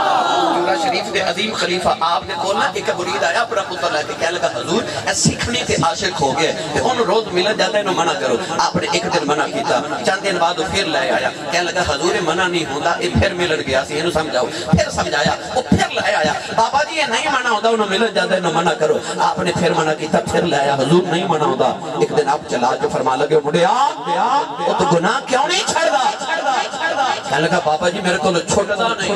شریف دے عظیم خلیفہ آپ نے کھولنا ایک مرید آیا اپنا پتر لے کے کہنے لگا حضور اے سکھنے تے عاشق ہو گئے کہ ان روز ملن جاتا ہے انہوں منع کرو آپ نے ایک دن منع کیتا چند دن بعد وہ پھر لے آیا کہنے لگا حضور منع نہیں ہوتا یہ پھر ملن گیا سی انہوں سمجھاؤ پھر سمجھایا وہ پھر لے آیا بابا جی یہ نہیں منع ہوتا انہوں ملن جاتا ہے انہوں منع کرو آپ نے پھر منع کیتا پھر لے آیا حضور نہیں منع ہوتا ایک دن آپ چلا جو فرما لگے مڑے وہ تو گناہ کیوں نہیں چھڑ دا کہنے لگا بابا جی میرے کو چھوٹا نہیں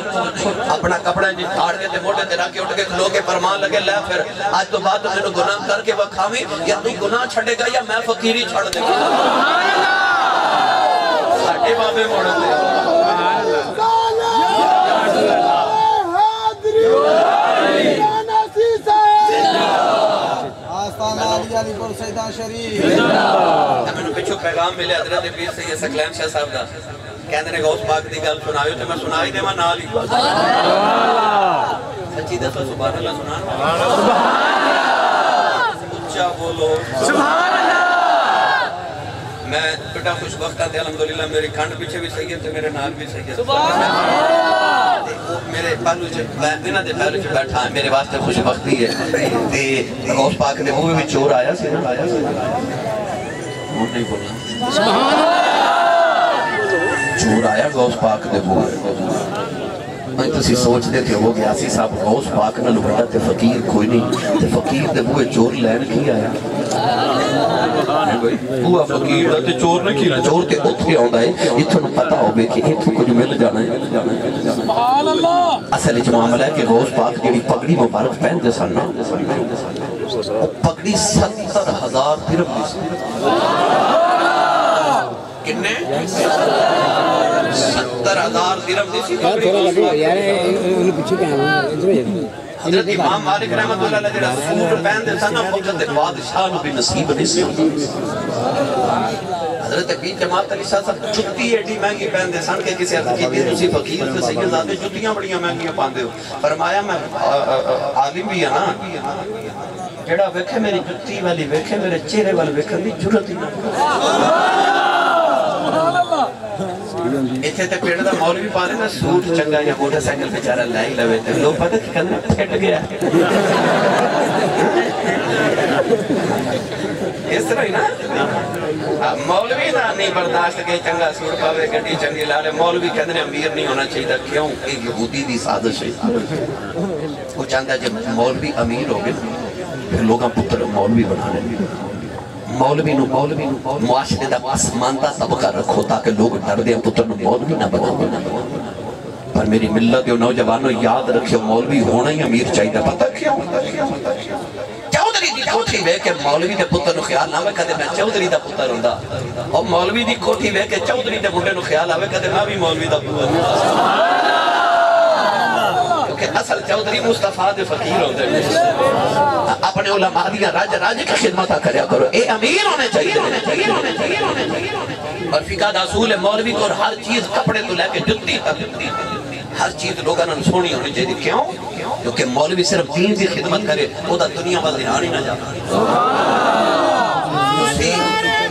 اپنا کپڑا جی دھاڑ کے تے موٹے تے راکے اٹھ کے کھلو کے فرمان لگے لے پھر آج تو بات میں نے گناہ کر کے وکھاویں یا تو گناہ چھڑے گا یا میں فقیری چھڑ دے گا ساٹھے بابے موڑ دے میں نے پچھو پیغام ملے حضرت پیر سید سکلین شاہ صاحب دا کہنے نے غوث پاک دی گل سنائیو تے میں سنائی دے میں نالی سچی دسو سبحان اللہ سبحان اللہ اچھا بولو سبحان اللہ میں بڑا خوش وقت آتے الحمدللہ میری کھنڈ پیچھے بھی صحیح ہے تے میرے نال بھی صحیح ہے سبحان اللہ میرے پہلو انہاں دے پہلو چ بیٹھا ہے میرے واسطے خوش وقتی ہے تے غوث پاک دے منہ میں چور آیا سی نا وہ نہیں بولنا سبحان اللہ چور آیا غوث پاک دے منہ میں تسی سوچ دے تھے وہ گیاسی صاحب غوث پاک نہ لبڑا تے فقیر کوئی نہیں تے فقیر دے بوئے چور لین کی آیا بوہ فقیر تے چور نہ کی چور تے اتھے آؤں ہے اتھوں پتہ ہو بے کہ اتھوں کچھ مل جانا ہے اصل اچھ معاملہ ہے کہ غوث پاک جڑی پگڑی مبارک پہن دے سن پگڑی 70,000 درہم دی سی کنے 70,000 درہم دی سی حضرت امام مالک رحمت اللہ علیہ جڑا سوٹ پہن دے سن وقت بادشاہ نو بھی نصیب نہیں سی حضرت بی جماعت علی صاحب جتی ایڈی مہنگی پہن دے سن کہ کسی حضرت کی دیر اسی فقیر سے سید زادے جتیاں بڑیاں مہنگیاں پاندے ہو فرمایا میں عالم بھی ہے نا جڑا ویکھے میری جتی والی ویکھے میرے چہرے والی ویکھن دی جرت ہی نہ ایتھے تے پیڑ دا مولوی پا رہے نا سوٹ چنگا یا موٹر سائیکل بیچارہ لائی لوے تے لوگ پتہ کہ کہنے پھٹ گیا اس طرح ہی نا مولوی نا نہیں برداشت کے چنگا سوٹ پاوے گھنٹی چنگی لالے مولوی کہنے امیر نہیں ہونا چاہیے کیوں ایک یہودی دی سازش ہے وہ چاہتا ہے جب مولوی امیر ہوگے پھر لوگاں پتر مولوی بنانے مولوی نو معاشرے دا پسماندہ طبقہ رکھو تاکہ لوگ ڈر دیں پتر نو مولوی نہ بنا پر میری ملت و نوجوانوں یاد رکھے مولوی ہونا ہی امیر چاہیے پتہ کیوں چودھری دی کوٹھی وے کہ مولوی دے پتر نو خیال نہ ہوئے کہتے میں چودھری دا پتر ہوندا اور مولوی دی کوٹھی وے کہ چودھری دے منڈے نو خیال آوے کہتے میں بھی مولوی دا پتر ہوندا کہ اصل چودھری مصطفیٰ دے فقیر ہوتے ہیں اپنے علماء دیا راج کی خدمتہ کریا کرو اے امیر ہونے چاہیے اور فقہ دا اصول ہے مولوی کو ہر چیز کپڑے تو لے کے جتی تک ہر چیز لوگاں نہ سونی ہونی چاہیے کیوں؟ کیونکہ مولوی صرف دین دی خدمت کرے وہ دا دنیا والا دھیان ہی نہ جاتا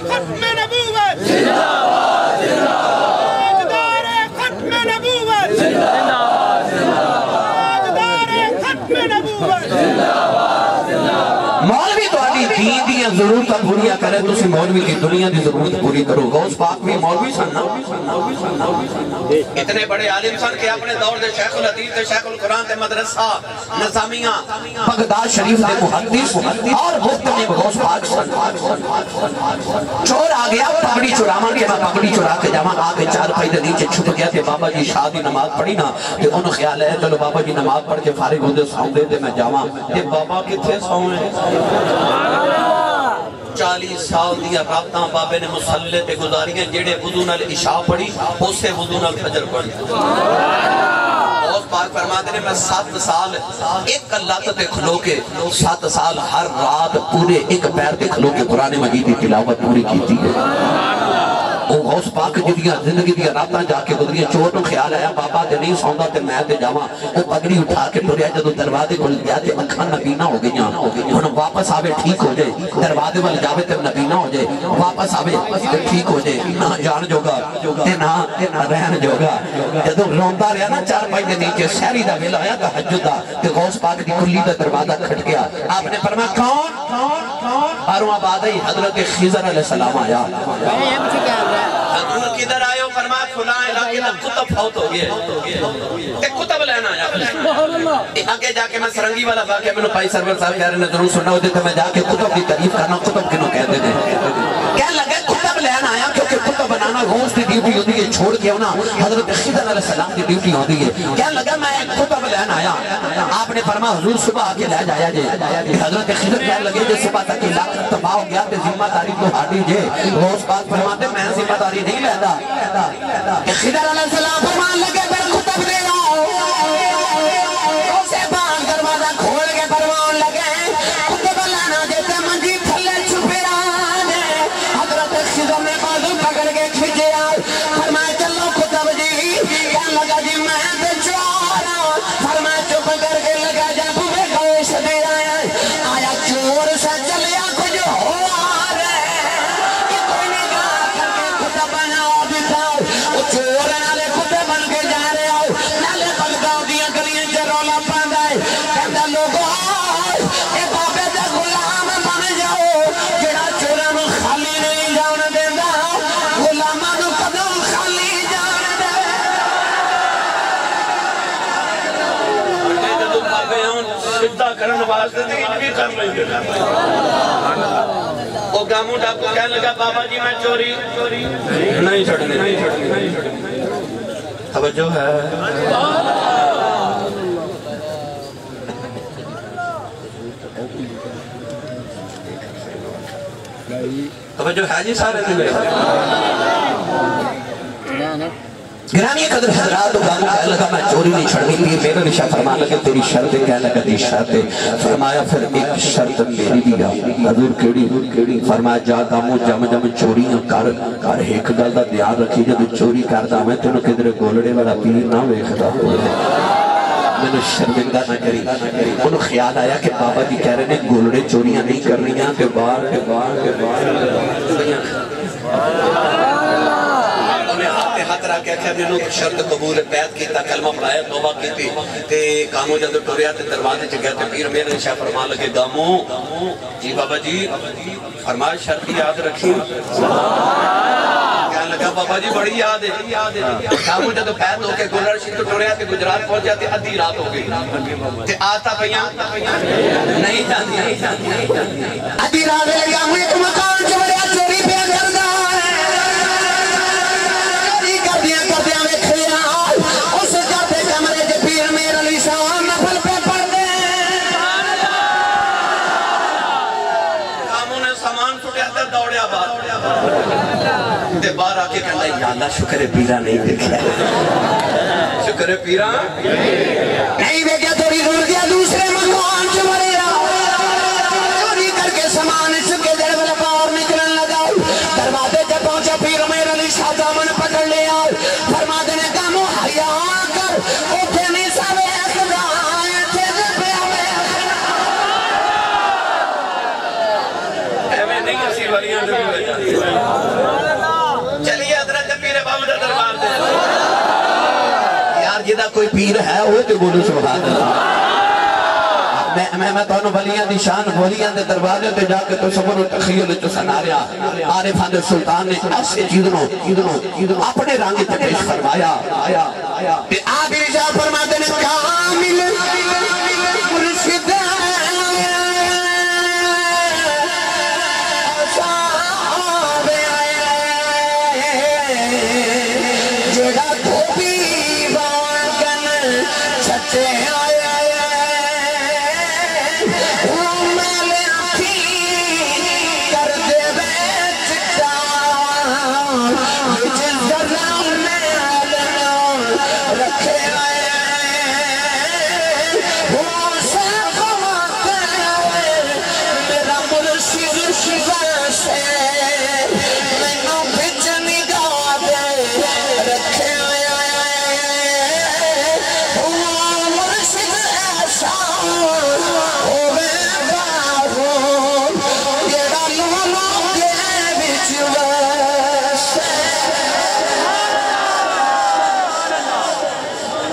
ختم نبوت مولوی تو آدھی دین دیا ضرورت پوریا کرے تو اسی مولوی کی دنیا دی ضرورت پوری کرو غوث پاک بھی مولوی سن اتنے بڑے عالم سن کہ اپنے دور دے شیخ الحدیث دے شیخ القرآن دے مدرسہ نظامیہ بغداد شریف دے محدث اور مختلف غوث پاک سن چور آگیا پگڑی چراما کہ میں پگڑی چرا کے جاما آگے چار پائی دے نیچے چھپ گیا تھے بابا جی شادی نماز پڑھی نا کہ انہوں خیال ہے چلو بابا جی نماز پڑھ کے فارغ ہوں دے ساؤں دے میں جاما کہ بابا کتھے ساؤں ہیں 40 سال دیا رابطہ بابے نے مسلح تے گزاری ہیں جیڑے وضو نال عشاء پڑھی اسے وضو نال فجر پڑھی غوث پاک فرماتے ہیں میں 7 سال ایک اللہ تے کھلو کے 7 سال ہر رات پورے ایک پیر تے کھلو کے قرآن مجید کی تلاوت پوری کیتی ہے وہ غوث پاک جدیاں زندگی دیا راتاں جا کے گزری چور نو خیال آیا بابا دے نہیں سوندا تے میں تے جاواں وہ پگڑی اٹھا کے ٹریا جدوں دروازے کول گیا تے اکھاں نبینا ہو گئیاں ہن واپس آوے ٹھیک ہو جائے دروازے ول جاوے تے نبینا ہو جائے واپس آوے تے ٹھیک ہو جائے نہ جان جوگا تے نہ رہن جوگا جدوں روندا رہیا نا 4 پائی دے نیچے شہری دا ویلا آیا تہجد دا تے غوث پاک دی کلی دا دروازہ کھٹ گیا آپ نے فرمایا کون اور بعد ہی حضرت خضر علیہ السلام آیا حضور کدھر آئے ہو فرمایا فلاں علاقے دا کتب فوت ہو گئے تے کتب لینا آیا آگے جا کے میں سرنگی والا واقعہ میں نے پائی سرور صاحب کہہ رہے ہیں ضرور سننا ہوتے تھے میں جا کے کتب کی تعریف کرنا کتب کنوں کہتے تھے کہنے لگے کتب لینا آیا کیونکہ کتب بنانا غوث کی ڈیوٹی ہوتی ہے چھوڑ کے ہونا حضرت خضر علیہ السلام کی ڈیوٹی ہوتی ہے کہنے لگا میں ایک کتب لینا آیا آپ نے فرمایا حضور صبح آگے لے جایا جے حضرت خضر کہنے لگے جے صبح تک علاقہ تباہ ہو گیا تے ذمہ داری تو ہاٹی جے غوث پاک فرماتے میں ذمہ داری نہیں لیتا خضر علیہ السلام فرمان لگے پھر کتب دے آؤ اسے بان دروازہ کھول کے فرمان لگے کتب لانا جیسے منجی تھلے چھپے آنے حضرت خضر نے بازو پکڑ کے کھچے آئے فرمائے چلو کتب جی کہنے لگا جی میں تے چورا فرمائے چپ کر کے لگا جا بھوے گوش دے آیا چور سے چلیا کچھ ہو چور نالے کتے بن کے جا رہے ہو نالے بغداد دیا گلیاں چ رولا پاندا ہے کہندا لوگو اے بابے دا غلام بن جاؤ جڑا چوراں نو خالی نہیں جان دیندا غلاماں نو کدوں خالی جان دے سودا کرن واسطے تے انج بھی کر لیں گے او گاموں ڈاکو کہنے لگا بابا جی میں چوری نہیں چھڑنے توجہ ہے توجہ ہے جی سارے گرامی قدر حضرات و گاموں کہنے لگا میں چوری نہیں چھڑنی تھی میرا نشاء فرمان لگے تیری شرط کہنے لگا دی شرط فرمایا پھر ایک شرط میری دیا حضور کیڑی فرمایا جا گاموں جم چوریاں کر ایک گل دا دھیان رکھی جب چوری کردا میں تینوں کدھر گولڑے والا پیر نہ ویکھدا میں نے شرمندہ نہ کری انہوں خیال آیا کہ بابا جی کہہ رہے ہیں گولڑے چوریاں نہیں کرنیاں کہ باہر ہاتھ رہا کیا کہ انہوں شرط قبول بیعت کیتا کلمہ پڑھایا توبہ کیتی تے گاموں جب ٹوریا تے دروازے چ گیا تے پیر میرے نشاء فرمان لگے گاموں جی بابا جی فرمایا شرط یاد رکھی کہنے لگا بابا جی بڑی یاد ہے گاموں جب بیعت ہو کے گولڑ شیط ٹوریا تے گجرات پہنچ جاتے ادھی رات ہو گئی تے آتا پیاں نہیں جانتی ادھی رات لے گاموں ایک مکان چ بڑیا چوری پہ کردا باہر آکے کہنا ہے یا اللہ شکر پیرا نہیں دیکھا شکر پیرا نہیں دیکھا تھوڑی دور گیا دوسرے مکان سے مرے چوری کر کے سامان چکے در والا باہر نکلن لگا دروازے جب پہنچا پیر میرا نشاء دامن پکڑ لیا فرما دینے گاموں حیا کر اوٹھے نہیں سوے خدا تھے پہ ہمیں ایویں نہیں اسی والیاں جدہ کوئی پیر ہے وہ تو بولو سبحان اللہ میں تو انہوں ولیاں دی شان ولیاں دے دروازے تے جا کے تو صبر و تخیل تو سناریا عارفان دے سلطان نے ایسے چیزنوں اپنے رانگی تے پیش فرمایا کہ آبی جا فرما دینے کامل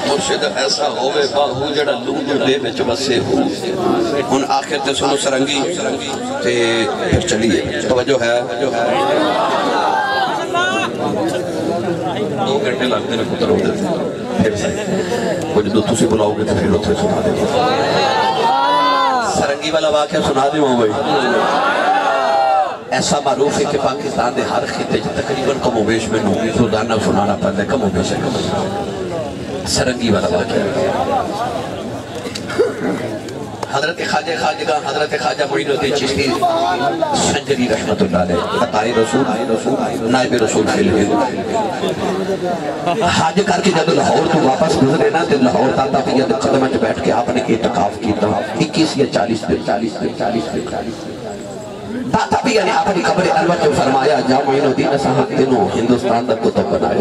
مرشد ایسا ہوئے باہو جڑا لوگ دے میں چبسے ہو ان آخر تے سنو سرنگی تے پھر چلیے توجہ ہے 2 گھنٹے لگتے ہیں پتر ہو دیتے پھر سے کچھ دو تسی بلاؤ گے تو پھر اتھے سنا دے سرنگی والا واقعہ سنا دے ہوں بھائی ایسا معروف ہے کہ پاکستان دے ہر خطے تقریباً کم و بیش میں روزانہ سنانا پڑتا ہے کم و بیش ہے سرنگی والا واقعہ حضرت خواجہ حضرت خواجہ معین الدین چشتی سنجری رحمت اللہ علیہ عطائے رسول نائب رسول فی الہند حاج کر کے جب لاہور تو واپس گزرے نا تو لاہور تاتا پہ قدمہ جو بیٹھ کے آپ نے اعتقاف کیتا 21 یا 40 دن داتا بھی یعنی آپ نے قبر علوہ جو فرمایا جا معین الدین صاحب دنوں ہندوستان دا کتب بنائے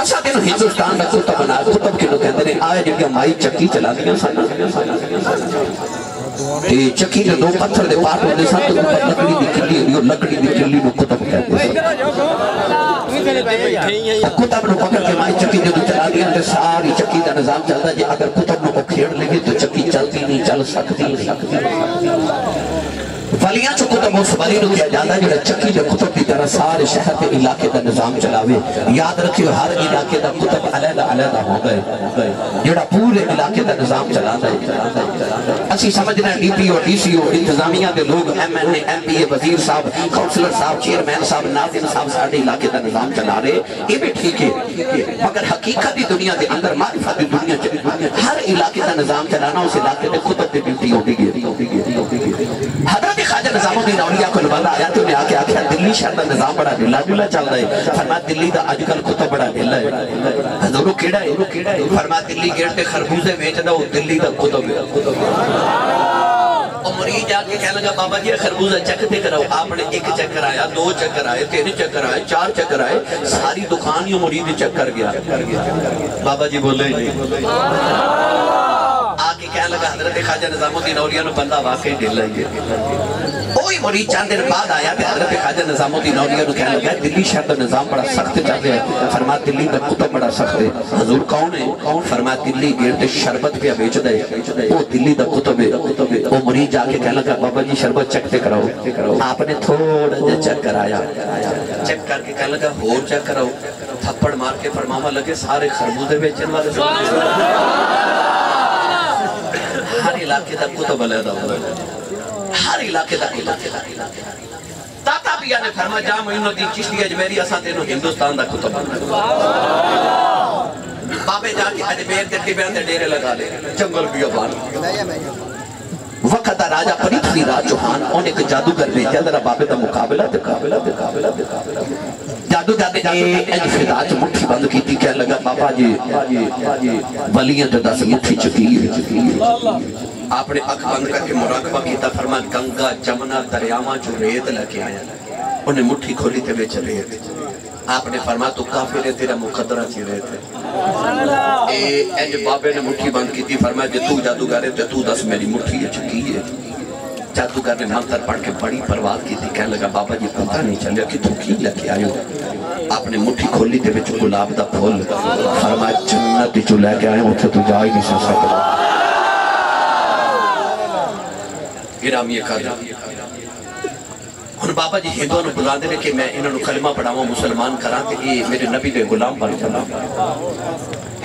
اچھا دنوں ہندوستان دا کتب بنائے کتب کے لوگ کہتے ہیں آئے جب کہ مائی چکی چلا دیا سانا چکی جو 2 پتھر دے پاٹ ہونے ساتھ تو لکڑی دی کلی لیو لکڑی دی کلی نو کتب کہتے ہیں کتب نو پکڑ کے مائی چکی جو چلا دیا تو ساری چکی دا نظام چلتا ہے اگر کتب نو کو کھیڑ لگے تو چکی چلتی نہیں چل سکتی نہیں ولیاں چو کتب اس ولی نو کیا جاتا ہے جو چکی جو کتب کی طرح سارے شہر کے علاقے دا نظام چلاوے. یاد رکھیو ہر علاقے دا کتب علیحدہ علیحدہ ہو گئے جوڑا پورے علاقے دا نظام چلاتا ہے. اسی سمجھنا D P O D C او انتظامیہ دے لوگ M N A M P A وزیر صاحب کونسلر صاحب چیئرمین صاحب ناظرین صاحب سارے علاقے دا نظام چلا رہے یہ بھی ٹھیک ہے مگر حقیقت دی دنیا دے اندر معرفت دی دنیا ہر علاقے دا نظام چلانا اس علاقے دے کتب دے ڈیوٹی ہوتی گئی. حضرت خواجہ نظام الدین اولیاء کو بندہ آیا تو انہیں آکے آکھیا دلی شہر دا نظام بڑا ڈھلا ڈھلا چل رہا ہے. فرمایا دلی دا آج کل کتب بڑا ڈھلا ہے. حضورو کیڑا ہے؟ فرمایا دلی گیٹ تے خربوزے بیچ دا وہ دلی دا کتب ہے. اور مرید جا کے کہنے لگا بابا جی خربوزہ چکتے کراؤ. آپ نے ایک چکر آیا 2 چکر آئے 3 چکر آئے 4 چکر آئے ساری دکان یوں مرید چکر گیا. بابا جی بولے آگے کہنے لگا حضرت خواجہ نظام الدین اولیاء نے بندہ واقعی ڈھل ہے. کوئی مرید چند دن بعد آیا کہ حضرت خواجہ نظام الدین اولیاء نے کہنے لگا دلی شہر دا نظام بڑا سخت چل رہا ہے. فرمایا دلی دا کتب بڑا سخت ہے. حضور کون ہے؟ فرمایا دلی گیٹ شربت پہ بیچ دے وہ دلی دا کتب ہے. وہ مرید جا کے کہنے لگا بابا جی شربت چکتے کراؤ. آپ نے تھوڑا جا چک کر آیا چک کر کے کہنے لگا ہور چک کراؤ. تھپڑ مار کے فرماوا لگے سارے خربوزے بیچن والے ہر علاقے دا کتب علیحدہ ہو رہا ہے. ہر علاقے دا تاتا بیا نے فرما جا مہینوں دی چشتی اجمیری اساں تینوں ہندوستان دا کتب بابے جا کے اجمیر تے ٹبیاں تے ڈیرے لگا لے جنگل بیابان. وقت راجہ پریتھوی راج چوہان انہیں ایک جادوگر بھیجا ذرا بابے دا مقابلہ جادوگر نے انج فداج مٹھی بند کی تھی کہنے لگا بابا جی ولیاں تو دس مٹھی چکی ہے. آپ نے اکھ بند کر کے مراقبہ کیتا فرما گنگا جمنا دریاواں جو ریت لگے آیا انہیں مٹھی کھولی تے بیچ ریت. آپ نے فرما تو کافر ہے تیرا مقدرہ چی ریت ہے. انج بابے نے مٹھی بند کی تھی فرما جے تو جادوگر ہے تو دس میری مٹھی چکی ہے. جادوگر نے منتر پڑھ کے بڑی پرواز کی تھی کہنے لگا بابا جی پتہ نہیں چلے کہ تو کی لگے آئے ہو. آپ نے مٹھی کھولی تے بچ گلاب دا پھول فرمایا جنت جو لے کے آئے ہوں تو جا ہی نہیں سکتا. گرامی کر ہن بابا جی ہندوؤں نے بلا دے کہ میں انہوں نے کلمہ پڑھاؤں مسلمان کراں تے یہ میرے نبی دے غلام بن جانا.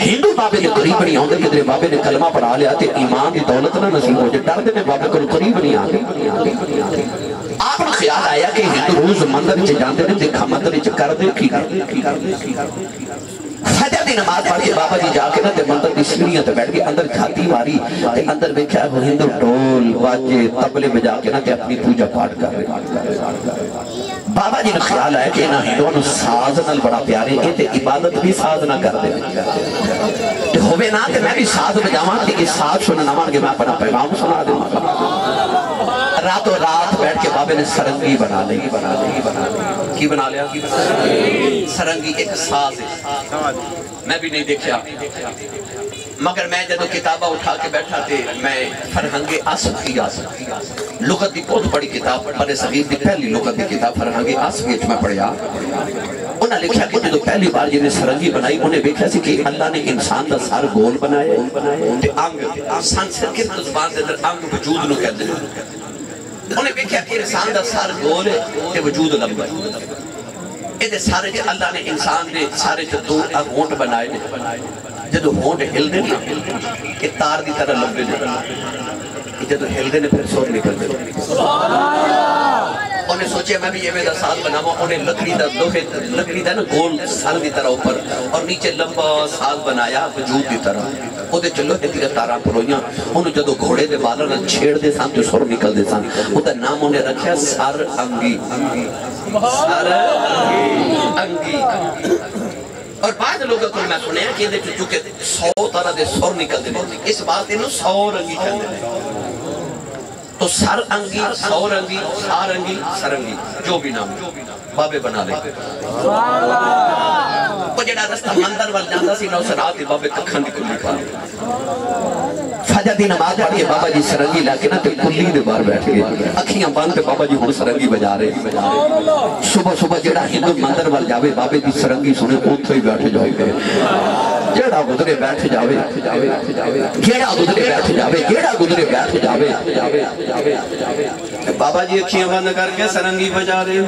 ہندو بابے نے قریب نہیں آؤں کہ میرے بابے نے کلمہ پڑھا لیا تے ایمان دی دولت نہ نصیب ہو جائے. ڈر دے میں بابے کو قریب نہیں آگے. آپ نے خیال آیا کہ ہندو روز مندر چے جانتے نے دیکھا مندر چے کر دے کی فجر دی نماز پڑھ کے بابا جی جا کے نا تے مندر دی سیڑھیاں تے بیٹھ کے اندر جھاتی ماری تے اندر دیکھا وہ ہندو ڈول واجے تبلے بجا کے نا تے اپنی پوجا پاٹ کر رہے. بابا جی نے خیال آیا کہ انہاں ہندوؤں ساز نال بڑا پیارے اے تے عبادت بھی ساز نہ کر دے تے ہوئے نا تے میں بھی ساز بجاواں تے یہ ساز سننا مان کے میں اپنا پیغام سنا دے. راتوں رات بیٹھ کے بابے نے سرنگی بنا لی. کی بنا لیا؟ سرنگی ایک ساز ہے. میں بھی نہیں دیکھا مگر میں جدو کتابہ اٹھا کے بیٹھا تھے میں فرہنگ آصف کی لغت دی بہت بڑی کتاب بڑے صغیر دی پہلی لغت دی کتاب فرہنگ آصف کی میں پڑھیا. انہاں لکھا کہ جدو پہلی بار جنہیں سرنگی بنائی انہیں دیکھا سی کہ اللہ نے انسان دا سار گول بنایا تے انگ سنسکرت زبان دے اندر انگ وجود نو کہتے ہیں. انہیں دیکھا کہ انسان دا سار گول ہے تے وجود لمبا ہے. یہ سارے جو اللہ نے انسان نے سارے جو دو ہونٹ بنائے نے جدو ہونٹ ہل دے نا یہ تار دی طرح لمبے نے جدو ہل دے نے پھر سور نکل دے. انہیں سوچے میں بھی یہ میرا سال بناوا انہیں لکڑی دا نا گول سال دی طرح اوپر اور نیچے لمبا سال بنایا وجود دی طرح. وہ دے چلو ہے تیرے تاراں پرویاں انہوں جدو گھوڑے دے بالا نہ چھیڑ دے سان تو سور نکل دے سان. وہ دا نام انہیں رکھیا سار انگی. سار انگی. اور بعض لوگوں کو میں سنے ہیں کہ چونکہ 100 طرح دے سور نکل دے اس بات انہوں 100 رنگی کہتے ہیں. تو سر انگی سور انگی سار انگی سرنگی جو بھی نام بابے بنا لے. وہ جڑا رستہ مندر وال جاندہ سی نو سرات بابے ککھن دی کلی پا فجر دی نماز پڑھ کے بابا جی سرنگی لاکے نا تے کلی دے بار بیٹھ گئے اکھیاں بند تے بابا جی ہون سرنگی بجا رہے. صبح صبح جڑا ہندو مندر وال جاوے بابے دی سرنگی سنے اوتھے ہی بیٹھ جائے گئے. جیڑا گزرے بیٹھ جاوے جیڑا گزرے بیٹھ جاوے جیڑا گزرے بیٹھ جاوے بابا جی اکھیاں بند کر کے سرنگی بجا رہے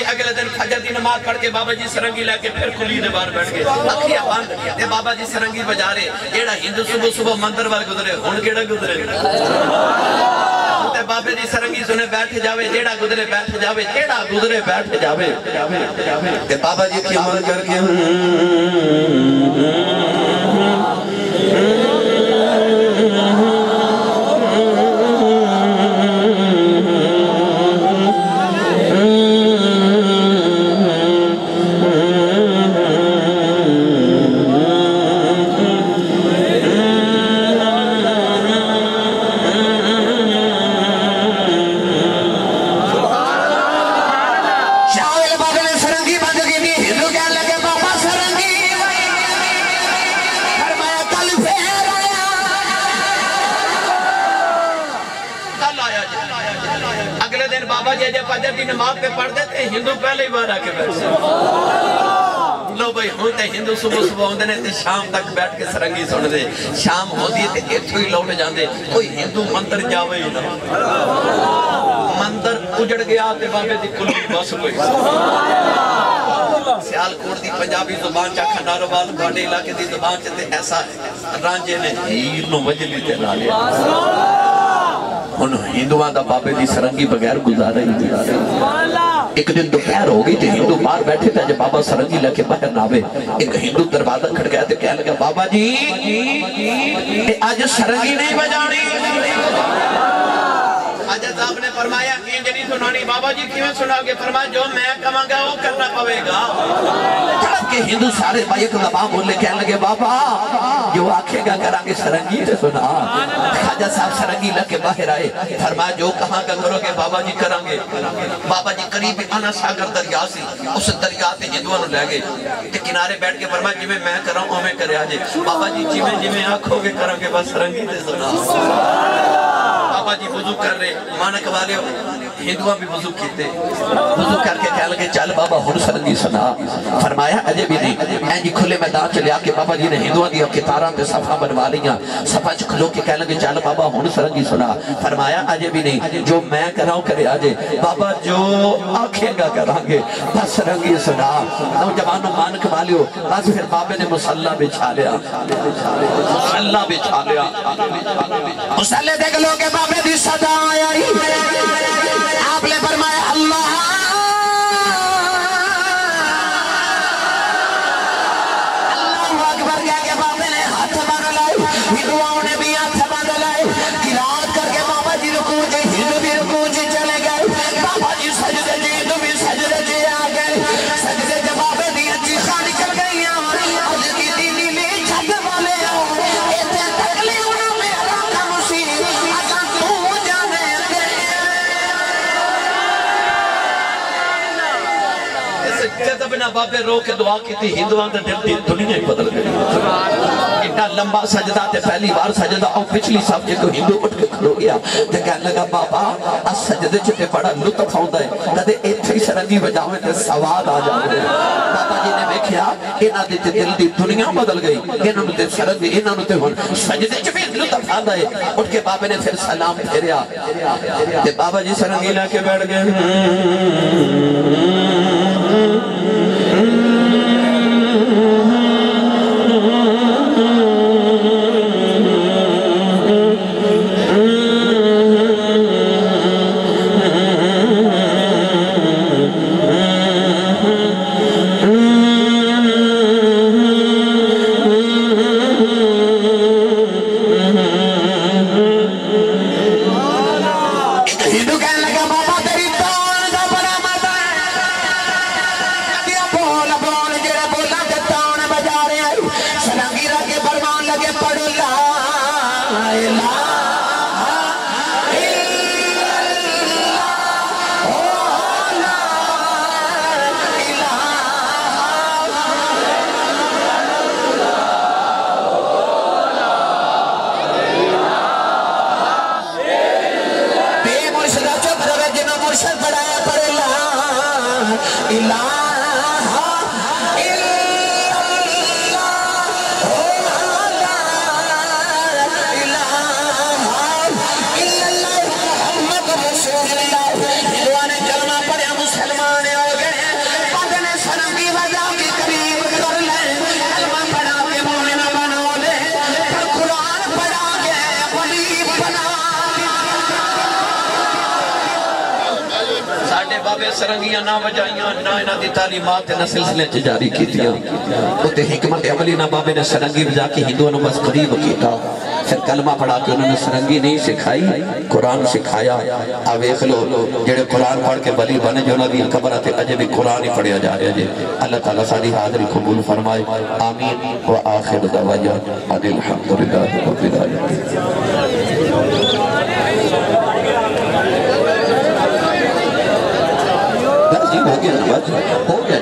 اگلے دن فجر دی نماز پڑھ کے بابا جی سرنگی لے کے پھر کھلی دے باہر بیٹھ گئے اکھیاں بند تے بابا جی سرنگی بجا رہے جیڑا ہندو صبح صبح مندر وال گزرے ہن کیڑا گزرے تے بابا جی سرنگی سنے بیٹھ جاوے جیڑا گزرے بیٹھ جاوے جیڑا گزرے بیٹھ جاوے تے بابا جی کی عمل کر کے فجر دی نماز پہ پڑھ دیتے ہندو پہلے ہی بار آکے بیٹھ سے لو بھائی ہوتے ہندو صبح صبح ہوندے نے تے شام تک بیٹھ کے سرنگی سن دے شام ہوتی ہے تے ایتھو ہی لوٹ جاندے کوئی ہندو مندر جاوے ہی نہ مندر اجڑ گیا تے بابے دی کلی بس کوئی سیال کوٹ دی پنجابی زبان چا کھنارو وال بھاڑے علاقے دی زبان چاہتے ایسا ہے رانجے نے ہیر نو وجلی تے لالے انہوں ہندوان دا بابے دی سرنگی بغیر گزارا ہی ایک دن دوپہر ہو گئی تھے ہندو باہر بیٹھے تھے جب بابا سرنگی لے کے باہر ناوے ایک ہندو دروازہ کھڑ گیا تھے کہنے لگا بابا جی آج سرنگی نہیں بجانی حضرت صاحب نے فرمایا انجنی سنانی بابا جی کیوں سنا گے فرمایا جو میں کماں گا وہ کرنا پوے گا جب کہ ہندو سارے بھائی ایک زبان بولے کہنے لگے بابا جو آکھے گا کرانگے سرنگی سے سنا حضرت صاحب سرنگی لے کے باہر آئے فرمایا جو کہاں کا کرو گے بابا جی کرانگے بابا جی قریب آنا ساگر دریا سی اس دریا تے ہندوانو لے گئے کہ کنارے بیٹھ کے فرمایا جی میں کراں ہمیں کرے آجے بابا جی جی میں آکھو گے کرانگے بس سرنگی سے سنا بابا جی وضو کر رہے مانک والے ہندوان بھی وضو کیتے وضو کر کے کہہ لگے چل بابا ہن سرنگی سنا فرمایا اجے بھی نہیں این جی کھلے میدان چلے آکے بابا جی نے ہندوان دی کتاراں پہ صفحہ بنوا لیاں صفحہ چکھلو کے کہہ لگے چل بابا ہن سرنگی سنا فرمایا اجے بھی نہیں جو میں کراؤں کرے آجے بابا جو آکھیں گا کرانگے بس سرنگی سنا نوجوانوں مانک والیو بس پھر بابے نے مسلح بچھا لیا مسلح بچھا لیا مسلح دیکھ لو کہ بابے دی صدا آئی آپ نے فرمایا اللہ اکبر کہہ کے بابے نے ہاتھ باندھ لائے ہندوؤں نے بھی ہاتھ باندھ لائے قرات کر کے بابا جی رکوع جی ہندو بھی رکوع جی چلے گئے بابا جی سجدے جی ہندو بھی سجدے جی آ گئے سجدے جب بابے دی اچھی خانی کر گئی آج کی دینی لے چھت والے ایتے تکلی انہوں میرا کمسی اگر تو جانے دے جب نہ بابے رو کے دعا کی تھی ہندوان دے دل دی دنیا ہی بدل گئی اتنا لمبا سجدہ تے پہلی بار سجدہ اور پچھلی صاحب جے کو ہندو اٹھ کے کھلو گیا تے کہنے لگا بابا اس سجدے چھتے بڑا لطف ہوندہ ہے تدے ایتھے ہی سرنگی بجاویں تے سواد آ جاویں بابا جی نے دیکھیا انہاں دی دل دی دنیا بدل گئی انہاں تے سرنگی انہاں تے ہن سجدے چ بھی لطف آندا ہے اٹھ کے بابے نے پھر سلام پھیریا تے بابا جی سرنگی لا کے بیٹھ گئے باوے سرنگیاں نہ وجائیاں نہ انہاں دی تعلیمات نہ سلسلے چ جاری کیتیاں تے حکمت عملی نہ بابے نے سرنگی بجا کے ہندوؤں نے بس قریب کیتا پھر کلمہ پڑھا کے انہوں نے سرنگی نہیں سکھائی قرآن سکھایا آویخ لو جڑے قرآن پڑھ کے ولی بنے جو نبی قبرہ تے اجے بھی قرآن ہی پڑھیا جا رہے ہیں اللہ تعالیٰ ساری حاضری قبول فرمائے آمین و آخر دعوانا ان الحمدللہ رب العالمین ہو گیا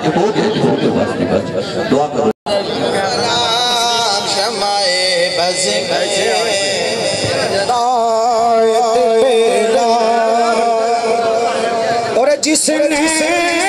دعا کرو اور جس نے